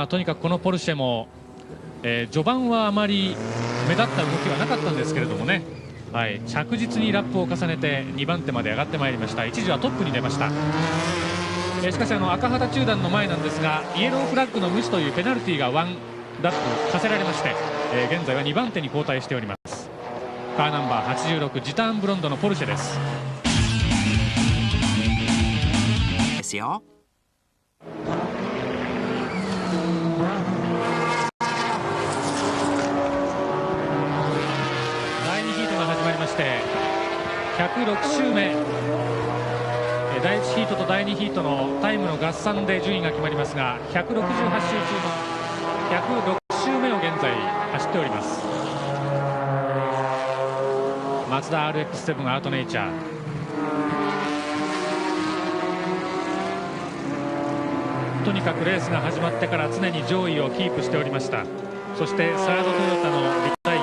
とにかくこのポルシェも、序盤はあまり目立った動きはなかったんですけれどもね、着実にラップを重ねて2番手まで上がってまいりました。一時はトップに出ました。しかし赤旗中断の前なんですが、イエローフラッグの無視というペナルティーが1ラップ課せられまして、現在は2番手に後退しております。カーナンバー86ジターンブロンドのポルシェですよ。第2ヒートが始まりまして106周目、第1ヒートと第2ヒートのタイムの合算で順位が決まりますが、168周中の106周目を現在走っております。マツダ RX7 アートネイチャー、とにかくレースが始まってから常に上位をキープしておりました。そしてサードトヨタのリタイ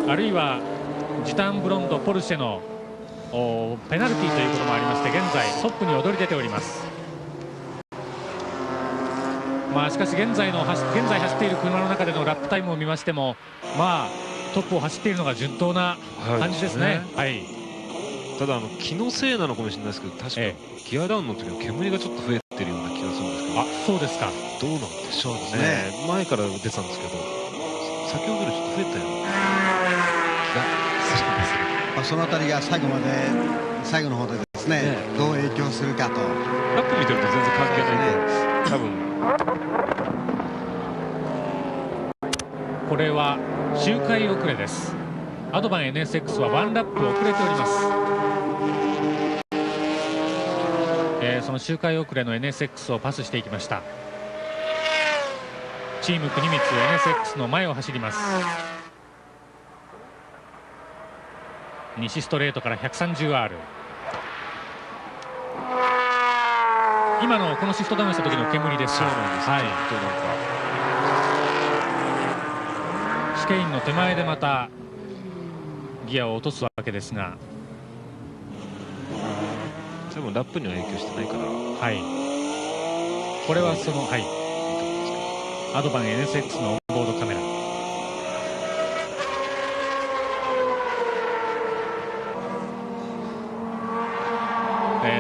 ア、あるいはジタンブロンドポルシェのペナルティーということもありまして、現在トップに躍り出ております。しかし現在走っている車の中でのラップタイムを見ましても、トップを走っているのが順当な感じですね。ただ気のせいなのかもしれないですけど、確かギアダウンの時の煙がちょっと増えてるような気がするんですけど。そうですか。どうなんでしょうね。前から出てたんですけど、先ほどよりちょっと増えたような気がするんです。そのあたりが最後まで最後の方でですね、どう影響するかと。ラップ見てると全然関係ないんで、多分これは周回遅れです。アドバン NSX は1ラップ遅れております。その周回遅れの NSX をパスしていきました。チーム国光 NSX の前を走ります。西ストレートから 130R、 今のこのシフトダウンした時の煙です。そうなんです。試験員の手前でまたギアを落とすわけですが、多分ラップには影響してないから、これはそのアドバン NSX のオンボードカメラ、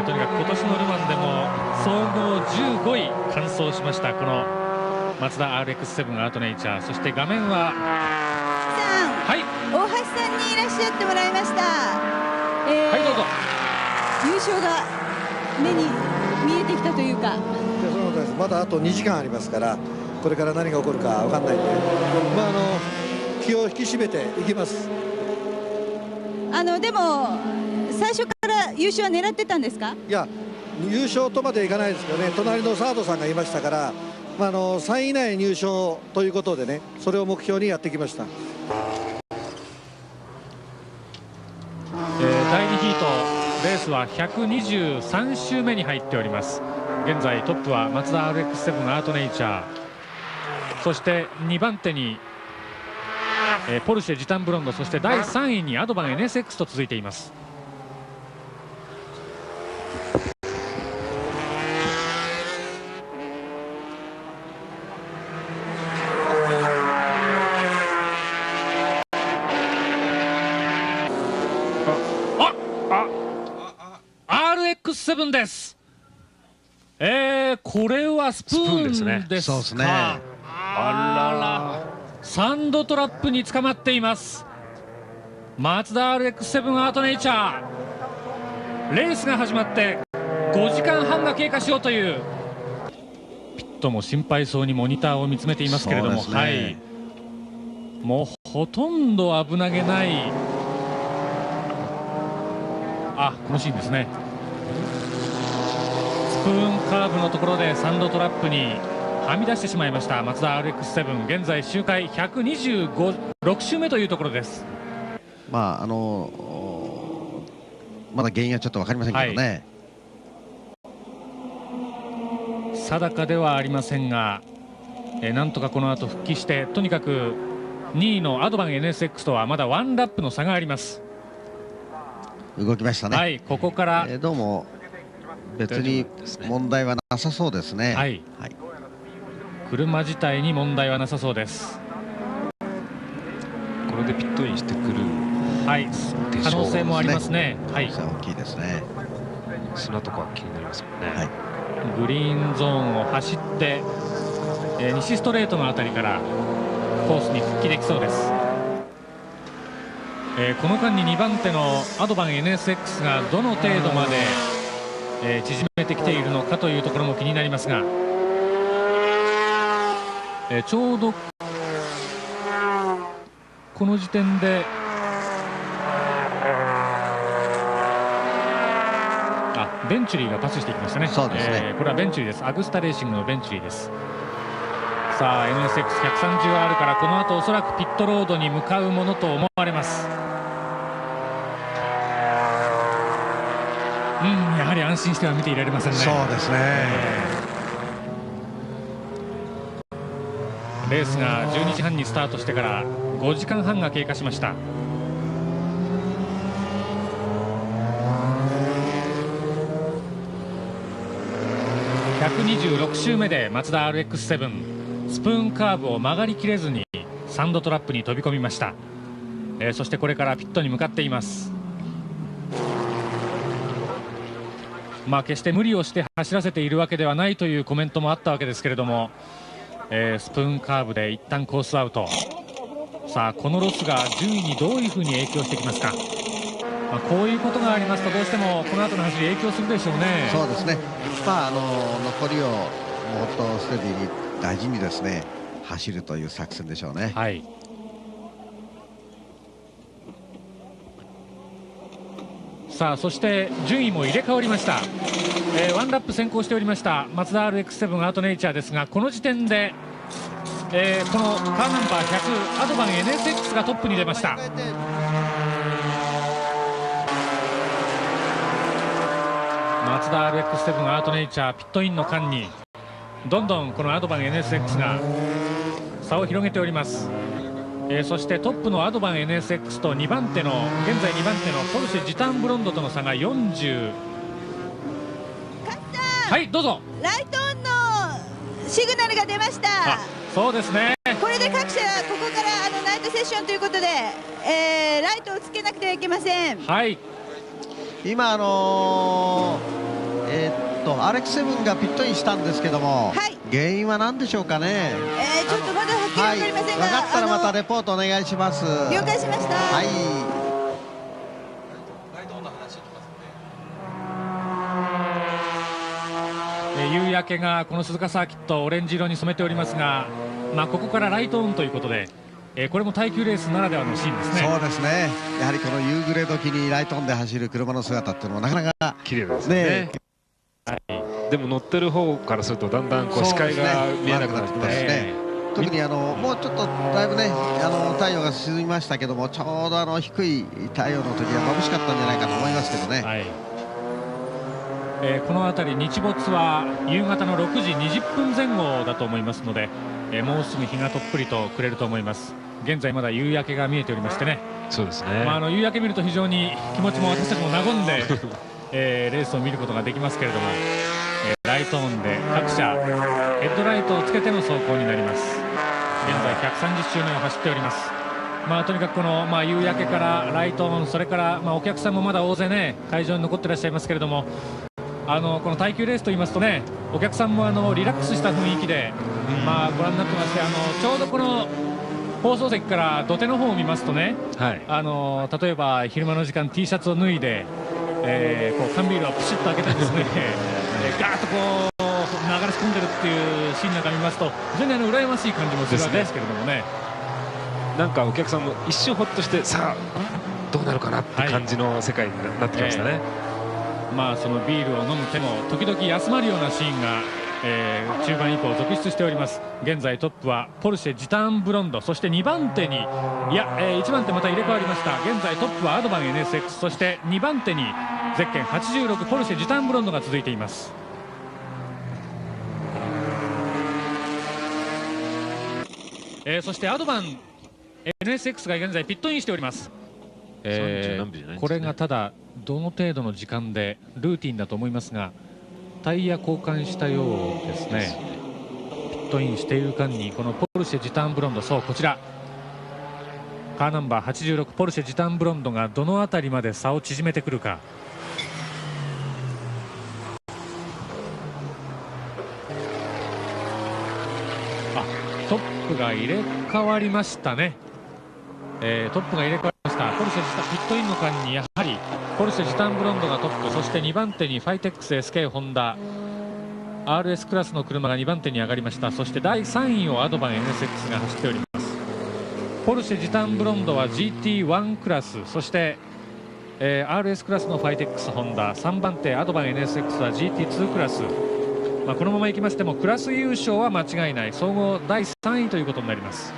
とにかく今年のルマンでも総合15位完走しましたこのマツダ RX7 アートネイチャー。そして画面は大橋さんにいらっしゃってもらいました。どうぞ。優勝が目に見えてきたというか。そうです。まだあと2時間ありますから、これから何が起こるか分かんないんで、気を引き締めていきます。でも最初から優勝は狙ってたんですか？いや、優勝とまでいかないですけどね、隣のサードさんがいましたから、3位以内入賞ということでね、それを目標にやってきました。第2ヒートレースは123周目に入っております。現在トップはマツダ RX7 アートネイチャー、そして2番手にポルシェジタンブロンド、そして第3位にアドバン NSX と続いています。RX7 です。これはスプーンですね。そうですね。あらら、サンドトラップに捕まっています。マツダ RX7 アートネイチャー、レースが始まって5時間半が経過しようという。ピットも心配そうにモニターを見つめていますけれども、もうほとんど危なげない、このシーンですね。スプーンカーブのところでサンドトラップにはみ出してしまいましたマツダ RX7。現在周回126周目というところです。まだ原因はちょっと分かりませんけどね、定かではありませんが、なんとかこの後復帰して、とにかく2位のアドバン NSX とはまだ1ラップの差があります。動きましたね。ここから、どうも別に問題はなさそうですね。車自体に問題はなさそうです。これでピットインしてくる、可能性もありますね。大きいですね。砂とか気になりますもんね。グリーンゾーンを走って、西ストレートのあたりからコースに復帰できそうです。この間に2番手のアドバン NSX がどの程度まで、縮めてきているのかというところも気になりますが、ちょうどこの時点でベンチュリーがパスしていきましたね。そうですね、これはベンチュリーです。アグスタレーシングのベンチュリーです。さあ NSX130R からこの後おそらくピットロードに向かうものと思われます。やはり安心しては見ていられませんね。そうですね、レースが12時半にスタートしてから5時間半が経過しました。126周目でマツダ RX7 スプーンカーブを曲がりきれずにサンドトラップに飛び込みました。そしてこれからピットに向かっています。決して無理をして走らせているわけではないというコメントもあったわけですけれども、スプーンカーブで一旦コースアウト。さあこのロスが順位にどういうふうに影響してきますか。こういうことがありますとどうしてもこの後の走り影響するでしょうね。そうですね、残りをもっとステディに大事にですね走るという作戦でしょうね。はい、さあそして順位も入れ替わりました。ワンラップ先行しておりましたマツダ RX7 アートネイチャーですが、この時点で、このカーナンバー100アドバン NSX がトップに出ました。マツダ RX7 アートネイチャーピットインの間にどんどんこのアドバン NSX が差を広げております。そしてトップのアドバン NSX と2番手の現在2番手のポルシェジタンブロンドとの差が40。はいどうぞ。ライトオンのシグナルが出ました。そうですね、これで各社ここからナイトセッションということで、ライトをつけなくてはいけません。はい、今RX7 がピットインしたんですけども、はい、原因は何でしょうかね。ちょっとまだはっきり分かりませんが、分かったらまたレポートお願いします。了解しました。はい、夕焼けがこの鈴鹿サーキットオレンジ色に染めておりますが、ここからライトオンということで、これも耐久レースならではのシーンですね。そうですね、やはりこの夕暮れ時にライトオンで走る車の姿っていうのもなかなか綺麗ですね。でも乗ってる方からするとだんだんこう視界が見えなくなってますね。特にもうちょっとだいぶね太陽が沈みましたけども、ちょうど低い太陽の時は眩しかったんじゃないかと思いますけどね。この辺り日没は夕方の6時20分前後だと思いますので、もうすぐ日がとっぷりと暮れると思います。現在まだ夕焼けが見えておりましてね。そうですね、夕焼け見ると非常に気持ちも私たちも和んでレースを見ることができますけれども、ライトオンで各社ヘッドライトをつけての走行になります。現在130周年を走っております。とにかくこの、夕焼けからライトオン、それから、お客さんもまだ大勢ね会場に残っていらっしゃいますけれども、この耐久レースといいますとね、お客さんもリラックスした雰囲気で、ご覧になってまして、ちょうどこの放送席から土手の方を見ますとね、例えば昼間の時間 T シャツを脱いで、缶ビールをプシッと開けてですねガーッとこう流れ込んでるっていうシーンなんか見ますと非常に羨ましい感じもするわけですけれどもね。なんかお客さんも一瞬ほっとして、さあどうなるかなって感じの世界になってきましたね。そのビールを飲む手も時々休まるようなシーンが、中盤以降続出しております。現在トップはポルシェジタンブロンド、そして2番手に1番手また入れ替わりました。現在トップはアドバン NSX、 そして2番手にゼッケン86ポルシェジタンブロンドが続いています。そしてアドバン NSX が現在ピットインしております。これがただどの程度の時間でルーティンだと思いますが、タイヤ交換したようですね。ピットインしている間にこのポルシェジタンブロンド、そうこちらカーナンバー86ポルシェジタンブロンドがどの辺りまで差を縮めてくるか。トップが入れ替わりましたね。トップが入れ替わりました。したポルシェピットインの間にやはりポルシェジタンブロンドがトップ、そして2番手にファイテックス SK ホンダ RS クラスの車が2番手に上がりました。そして第3位をアドバン NSX が走っております。ポルシェジタンブロンドは GT1 クラス、そして、RS クラスのファイテックスホンダ、3番手アドバン NSX は GT2 クラス、このままいきましてもクラス優勝は間違いない、総合第3位ということになります。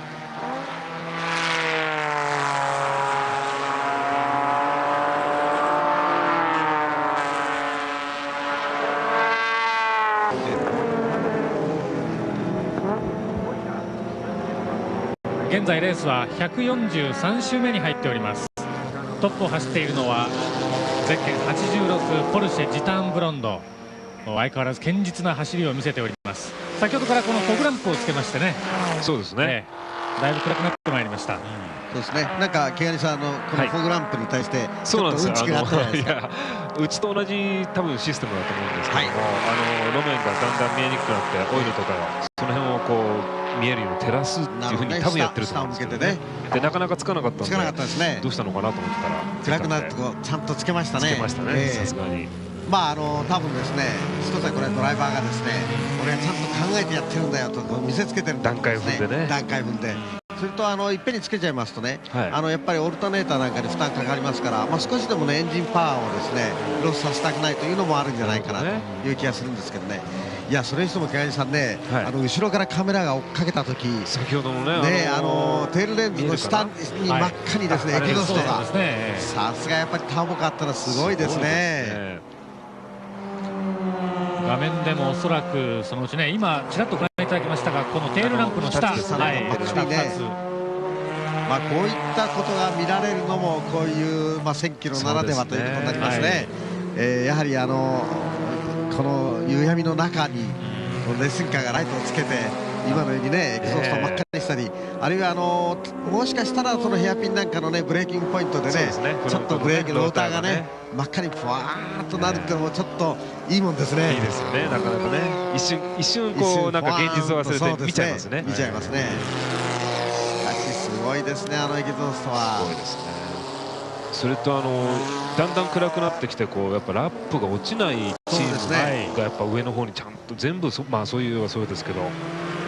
現在レースは143周目に入っております。トップを走っているのはゼッケン86ポルシェジタンブロンド、相変わらず堅実な走りを見せております。先ほどからこのフォグランプをつけましてね、そうですね、だいぶ暗くなってまいりました。そうですね、なんか毛ガニさんこのフォグランプに対してちょっとうんちくがあったじゃないですか。うちと同じ多分システムだと思うんですけども、路面がだんだん見えにくくなってオイルとかその辺をこう見えるように照らすっていうふうに多分やってると思うんですけどね。でなかなかつかなかったんで、どうしたのかなと思ったら暗くなってちゃんとつけましたね。つけましたね、さすがに。多分ですね、一つはこれドライバーがですね、俺はちゃんと考えてやってるんだよと見せつけてるんですね。段階踏んでね。段階踏んで。それといっぺんにつけちゃいますとね、やっぱりオルタネーターなんかに負担かかりますから、少しでもねエンジンパワーをですねロスさせたくないというのもあるんじゃないかなという気がするんですけどね。いや、それにしても毛ガニさんね、後ろからカメラが追っかけた時、先ほどのね、テールレンズの下に真っ赤にですね、エキゾストが、さすがやっぱりターボカーってのはすごいですね。画面でもおそらくそのうちね、今ちらっとご覧いただきましたが、このテールランプの下、こういったことが見られるのもこういう1000キロならではということになりますね。やはりこの夕闇の中にレースンカーがライトをつけて、今のようにねエキゾストを真っ赤にしたり、あるいはもしかしたらそのヘアピンなんかのねブレーキングポイントでね、ちょっとブレーキのローターがね真っ赤にふわーっとなるっていうのもちょっといいもんですね。いいですよね、なかなかね、一瞬こうなんか現実を忘れて見ちゃいますね。見ちゃいますね。しかしすごいですね、エキゾストは。すごいですね。それとだんだん暗くなってきて、こうやっぱラップが落ちないチームがやっぱ上の方にちゃんと全部そういうはそうですけど、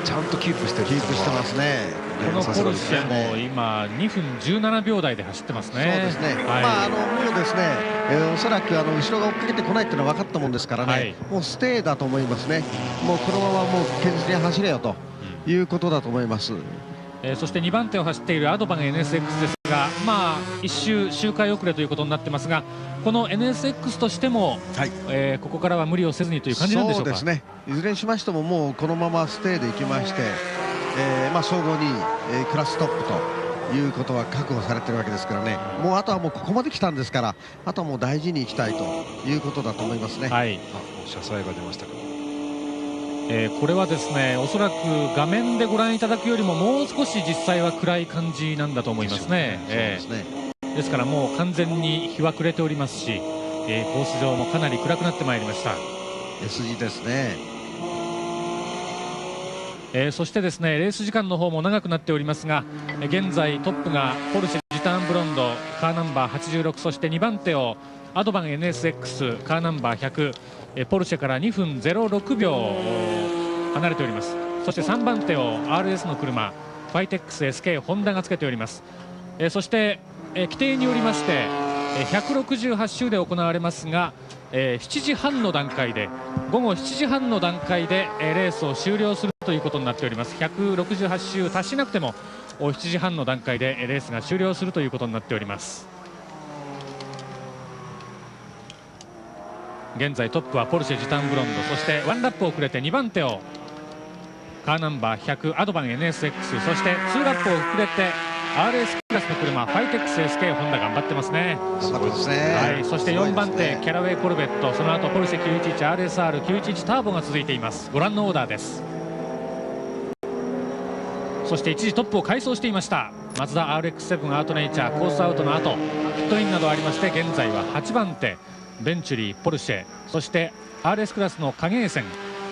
ちゃんとキープしてる。キープしてますね。このポルシェも今2分17秒台で走ってますね。そうですね。もうですね、おそらく後ろが追っかけてこないっていうのは分かったもんですからね、もうステイだと思いますね。もうこのままもう堅実に走れよということだと思います。そして2番手を走っているアドバン NSX ですが、1周回遅れということになってますが、この NSX としても、ここからは無理をせずにという感じなんでしょうか。そうですね、いずれにしましてももうこのままステイでいきまして、総合に、クラストップということは確保されてるわけですからね、もうあとはもうここまで来たんですから、あとはもう大事にいきたいということだと思いますね。車載が出ましたけど、これはですね、おそらく画面でご覧いただくよりももう少し実際は暗い感じなんだと思いますね。ですからもう完全に日は暮れておりますし、コース上もかなり暗くなってまいりました。 S 字ですね。そしてですね、レース時間の方も長くなっておりますが、現在トップがポルシェジタンブロンドカーナンバー86、そして2番手をアドバン NSX カーナンバー100、ポルシェから2分06秒離れております。そして3番手を RS の車ファイテックス SK ホンダがつけております。そして規定によりまして168周で行われますが、7時半の段階で午後7時半の段階でレースを終了するということになっております。168周達しなくても7時半の段階でレースが終了するということになっております。現在トップはポルシェジタンブロンド、そして1ラップ遅れて2番手をカーナンバー100アドバン NSX、 そして2ラップ遅れて RS クラスの車ファイテックス SK ホンダ頑張ってますね。頑張ってますね。そして4番手キャラウェイコルベット、その後ポルシェ 911RSR911 ターボが続いています。ご覧のオーダーです。そして一時トップを快走していましたマツダ RX7 アートネイチャーコースアウトの後ピットインなどありまして、現在は8番手ベンチュリー、ポルシェ、そして RS クラスの影江線、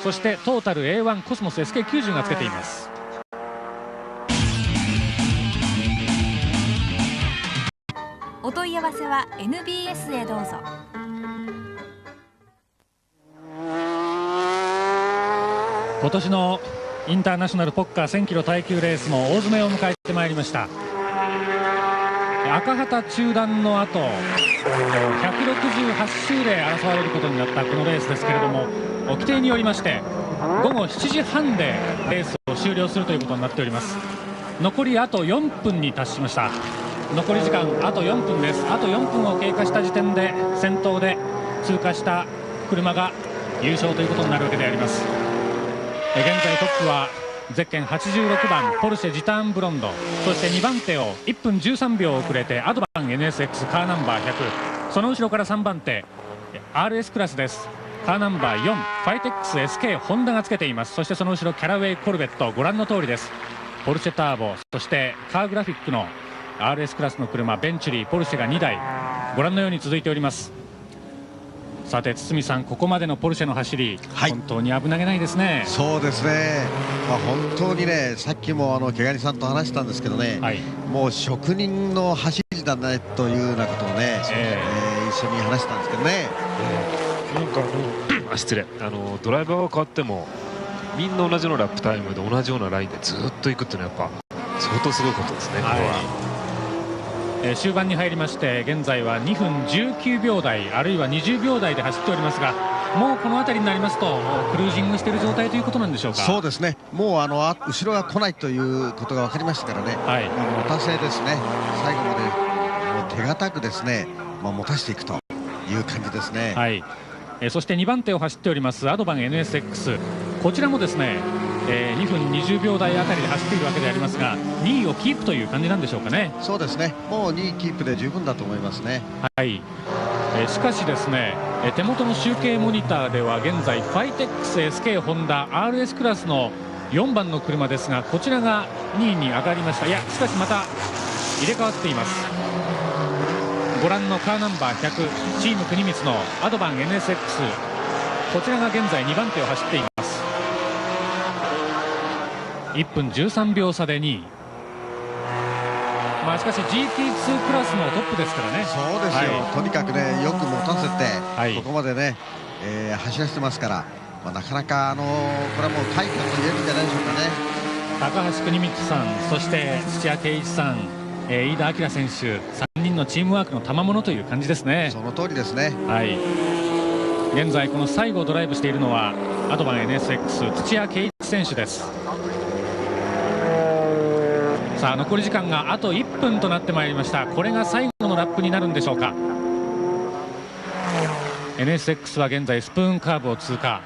そしてトータル A1 コスモス SK90 がつけています。わせは NBS へどうぞ。今年のインターナショナルポッカー1000キロ耐久レースも大詰めを迎えてまいりました。赤旗中断の後168周で争われることになったこのレースですけれども、規定によりまして午後7時半でレースを終了するということになっております。残りあと4分に達しました。残り時間あと4分です。あと4分を経過した時点で先頭で通過した車が優勝ということになるわけであります。現在トップはゼッケン86番ポルシェジターンブロンド、そして2番手を1分13秒遅れてアドバン NSX カーナンバー100、その後ろから3番手 RS クラスです。カーナンバー4ファイテックス SK ホンダがつけています。そしてその後ろキャラウェイコルベット、ご覧の通りです。ポルシェターボ、そしてカーグラフィックの RS クラスの車ベンチュリー、ポルシェが2台ご覧のように続いております。さて堤さん、ここまでのポルシェの走り、本当に危なげないですね。そうですね、本当にね、さっきも毛ガニさんと話したんですけどね、もう職人の走りだねというようなことをね、一緒に話したんですけどね。なんか失礼、ドライバーが変わってもみんな同じようなラップタイムで同じようなラインでずっと行くっていうのはやっぱ相当すごいことですね、これは。終盤に入りまして現在は2分19秒台あるいは20秒台で走っておりますが、もうこの辺りになりますとクルージングしている状態ということなんでしょうか。そうですね、もう後ろが来ないということが分かりましたからね、持たせですね、最後までもう手堅くですね、持たせていくという感じですね。そして2番手を走っておりますアドバン NSX、 こちらもですね、2分20秒台あたりで走っているわけでありますが、2位をキープという感じなんでしょうかね。そうですね、もう2位キープで十分だと思いますね。しかしですね、手元の集計モニターでは現在ファイテックス SK ホンダ RS クラスの4番の車ですが、こちらが2位に上がりました。いや、しかしまた入れ替わっています。ご覧のカーナンバー100チーム国光のアドバン NSX、 こちらが現在2番手を走っています。1分13秒差で2位、しかし GT2 クラスのトップですからね。そうですよ、とにかくね、よく持たせて、ここまでね、走らせてますから、なかなかこれはもう快挙と言えるんじゃないでしょうかね。高橋邦光さん、そして土屋圭一さん、飯田明選手、3人のチームワークの賜物という感じですね。その通りですね。現在この最後をドライブしているのはアドバン NSX 土屋圭一選手です。さあ残り時間があと1分となってまいりました。これが最後のラップになるんでしょうか。 NSX は現在スプーンカーブを通過、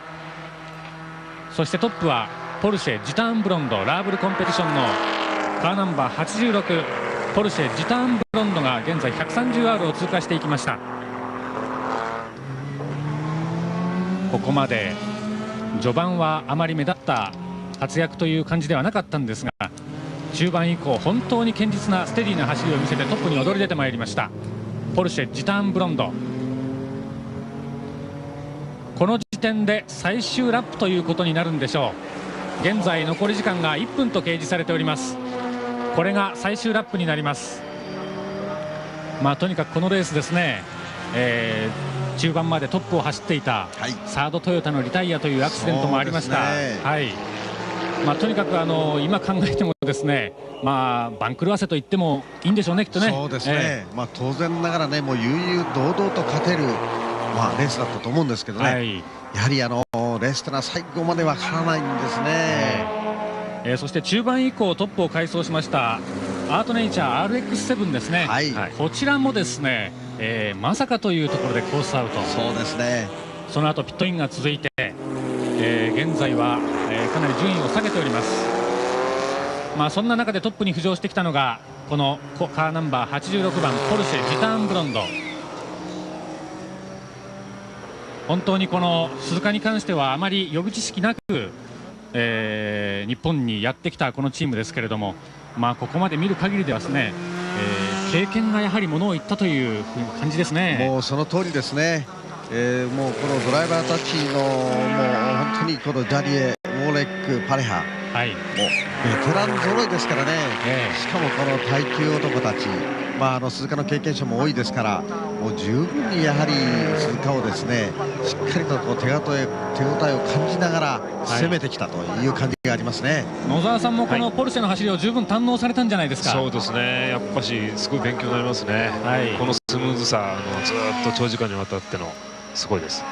そしてトップはポルシェジターンブロンドラーブルコンペティションのカーナンバー86ポルシェジターンブロンドが現在 130R を通過していきました。ここまで序盤はあまり目立った活躍という感じではなかったんですが、中盤以降本当に堅実なステディな走りを見せてトップに躍り出てまいりましたポルシェジターンブロンド。この時点で最終ラップということになるんでしょう。現在残り時間が1分と掲示されております。これが最終ラップになります。とにかくこのレースですね、中盤までトップを走っていたサードトヨタのリタイアというアクシデントもありました。とにかく今考えてもですね、番狂わせと言ってもいいんでしょうね、きっとね。そうですね、当然ながらね、もう悠々堂々と勝てる、レースだったと思うんですけどね、やはりレースというのは最後までわからないんですね。そして中盤以降トップを快走しましたアートネイチャー RX7 ですね、こちらもですね、まさかというところでコースアウト。そうですね、その後ピットインが続いて、現在は、かなり順位を下げております。そんな中でトップに浮上してきたのがこのカーナンバー86番ポルシェジターンブロンド。本当にこの鈴鹿に関してはあまり予備知識なく、日本にやってきたこのチームですけれども、ここまで見る限りではですね、経験がやはりものを言ったという感じですね。もうその通りですね。もうこのドライバーたちのもう本当にこのジャリエ、モーレック、パレハ、もうベテラン揃いですからね、しかもこの耐久男たち、鈴鹿の経験者も多いですから、もう十分にやはり鈴鹿をですねしっかりとこう手応えを感じながら攻めてきたという感じがありますね。野沢さんもこのポルシェの走りを十分堪能されたんじゃないですか。そうですね、やっぱしすごい勉強になりますね、このスムーズさ、ずっと長時間にわたってのすごいです。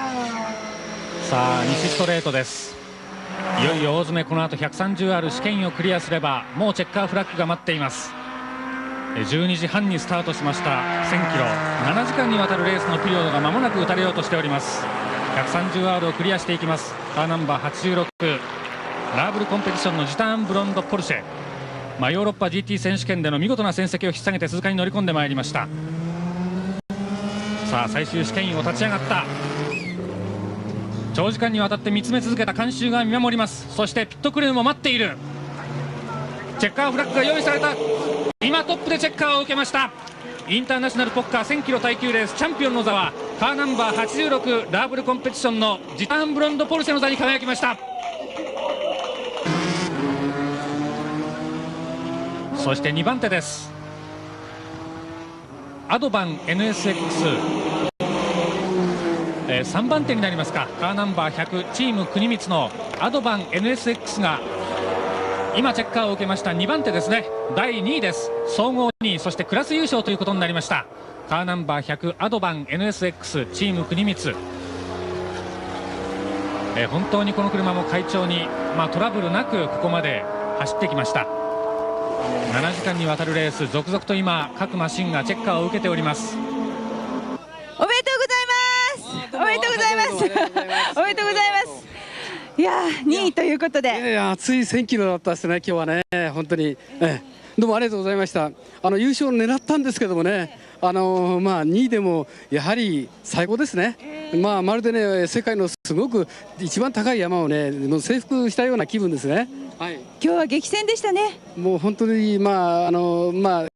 さあ西ストレートです。いよいよ大詰め、この後130ある試験をクリアすればもうチェッカーフラッグが待っています。12時半にスタートしました1000キロ、7時間にわたるレースのピリオドが間もなく打たれようとしております。130アールをクリアしていきます。カーナンバー86、ラーブルコンペティションのジターンブロンドポルシェ、ヨーロッパ GT 選手権での見事な戦績を引っ提げて鈴鹿に乗り込んでまいりました。さあ最終試験員を立ち上がった。長時間にわたって見つめ続けた観衆が見守ります。そしてピットクルーも待っている。チェッカーフラッグが用意された。今トップでチェッカーを受けました。インターナショナルポッカー1000キロ耐久レースチャンピオンの座はカーナンバー86ラーブルコンペティションのジターンブロンドポルシェの座に輝きました。そして2番手です。アドバン NSX、3番手になりますか。カーナンバー100チーム国光のアドバン NSX が今チェッカーを受けました。2番手ですね、第2位です。総合2位、そしてクラス優勝ということになりました。カーナンバー100アドバン NSX チーム国光、本当にこの車も快調に、トラブルなくここまで走ってきました。7時間にわたるレース、続々と今各マシンがチェッカーを受けております。おめでとうございます。おめでとうございます。おめでとうございます。いやー、2位ということで、熱い1000キロだったですね、今日はね、本当に、どうもありがとうございました。優勝を狙ったんですけどもね、2位でもやはり最高ですね。まるでね、世界のすごく一番高い山をね、もう征服したような気分ですね。今日は激戦でしたね。もう本当に大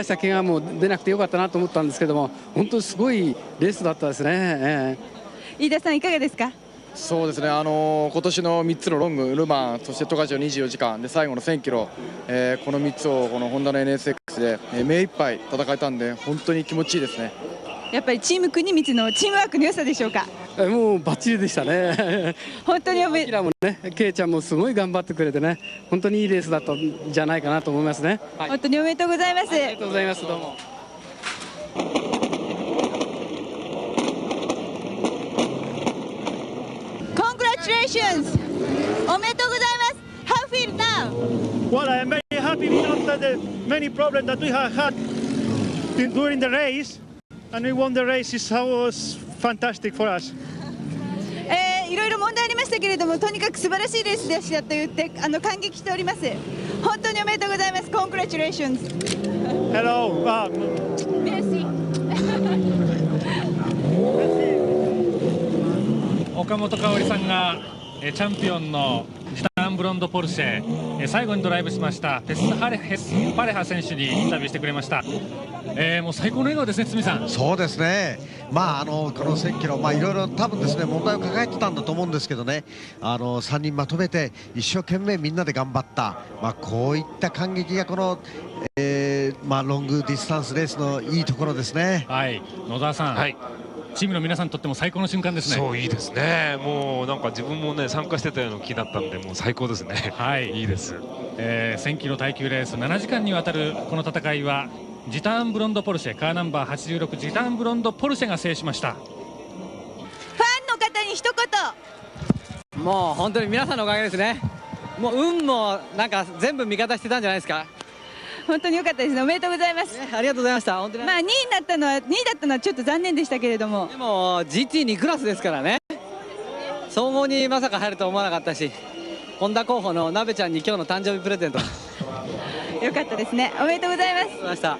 した怪我も出なくてよかったなと思ったんですけども、本当にすごいレースだったですね。飯田さんいかがですか。そうですね、今年の3つのロング、ルマン、そして十勝の24時間で最後の1000キロ、この3つをこのホンダの NSX で目いっぱい戦えたんで、本当に気持ちいいですね。やっぱりチーム国光のチームワークの良さでしょうか。もうバッチリでしたね。本当にキラもね、ケイちゃんもすごい頑張ってくれてね、本当にいいレースだったんじゃないかなと思いますね。本当におめでとうございます。ありがとうございます。どうも。Congratulations! おめでとうございます。How feel now? Well, I am very happy after the many problems that we have had during the race, and we won the race. It was fantastic for us. いろいろ問題ありましたけれども、とにかく素晴らしいレースでしたと言って感激しております。本当におめでとうございます。Congratulations! Hello. Merci. 岡本香織さんがチャンピオンのジターンブロンドポルシェ、最後にドライブしましたペスパレハ選手にインタビューしてくれました。もう最高の笑顔ですね、堤さん。そうですね、この1000キロ、いろいろ多分ですね問題を抱えてたんだと思うんですけどね、3人まとめて一生懸命みんなで頑張った、こういった感激がこの、ロングディスタンスレースのいいところですね。野沢さん、チームの皆さんにとっても最高の瞬間ですね。そういいですね。もうなんか自分もね参加してたような気だったんで、もう最高ですね。いいです。1000キロ耐久レース7時間にわたるこの戦いはジターンブロンドポルシェ、カーナンバー86ジターンブロンドポルシェが制しました。ファンの方に一言。もう本当に皆さんのおかげですね。もう運もなんか全部味方してたんじゃないですか。本当に良かったですね。おめでとうございます。ありがとうございました。本当に。2位だったのはちょっと残念でしたけれども。でも GT2 クラスですからね。総合にまさか入ると思わなかったし、ホンダ候補のなべちゃんに今日の誕生日プレゼント。良かったですね。おめでとうございます。ありがとうございました。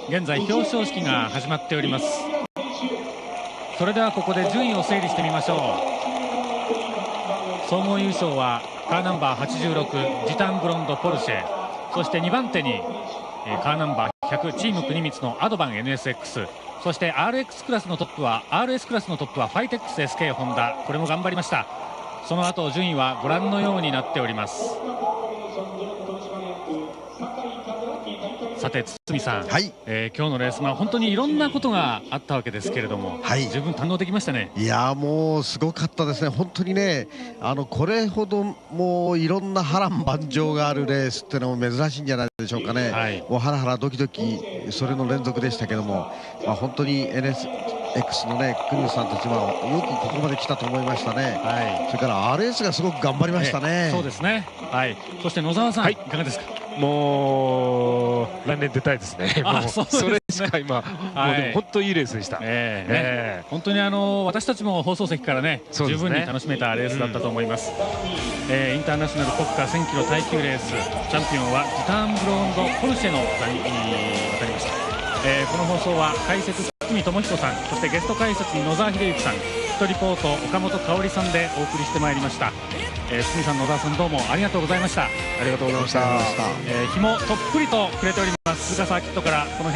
現在表彰式が始まっております。それではここで順位を整理してみましょう。総合優勝はカーナンバー86ジタンブロンドポルシェ、そして2番手にカーナンバー100チーム国光のアドバン NSX、そして RS クラスのトップはファイテックス SK ホンダ、これも頑張りました。その後順位はご覧のようになっております。さて堤さん、今日のレース、本当にいろんなことがあったわけですけれども、十分堪能できましたね。いやもうすごかったですね。本当にね、これほどもういろんな波乱万丈があるレースっていうのも珍しいんじゃないでしょうかね。もうハラハラドキドキそれの連続でしたけども、本当に NSX のね国吉さんたちはよくここまで来たと思いましたね。それから RS がすごく頑張りましたね。そうですね。そして野沢さん、いかがですか。もう来年出たいですね。それしか今、もうでも本当にいいレースでした。本当に私たちも放送席からね十分に楽しめたレースだったと思います。インターナショナル国家1000キロ耐久レースチャンピオンはティターンブローンドポルシェの座に渡りました。この放送は解説堤智彦さん、そしてゲスト解説に野沢秀幸さん、リポート岡本香織さんでお送りしてまいりました。堤さん、野沢さん、どうもありがとうございました。ありがとうございました。日もとっぷりとくれております。菅沢キットからこの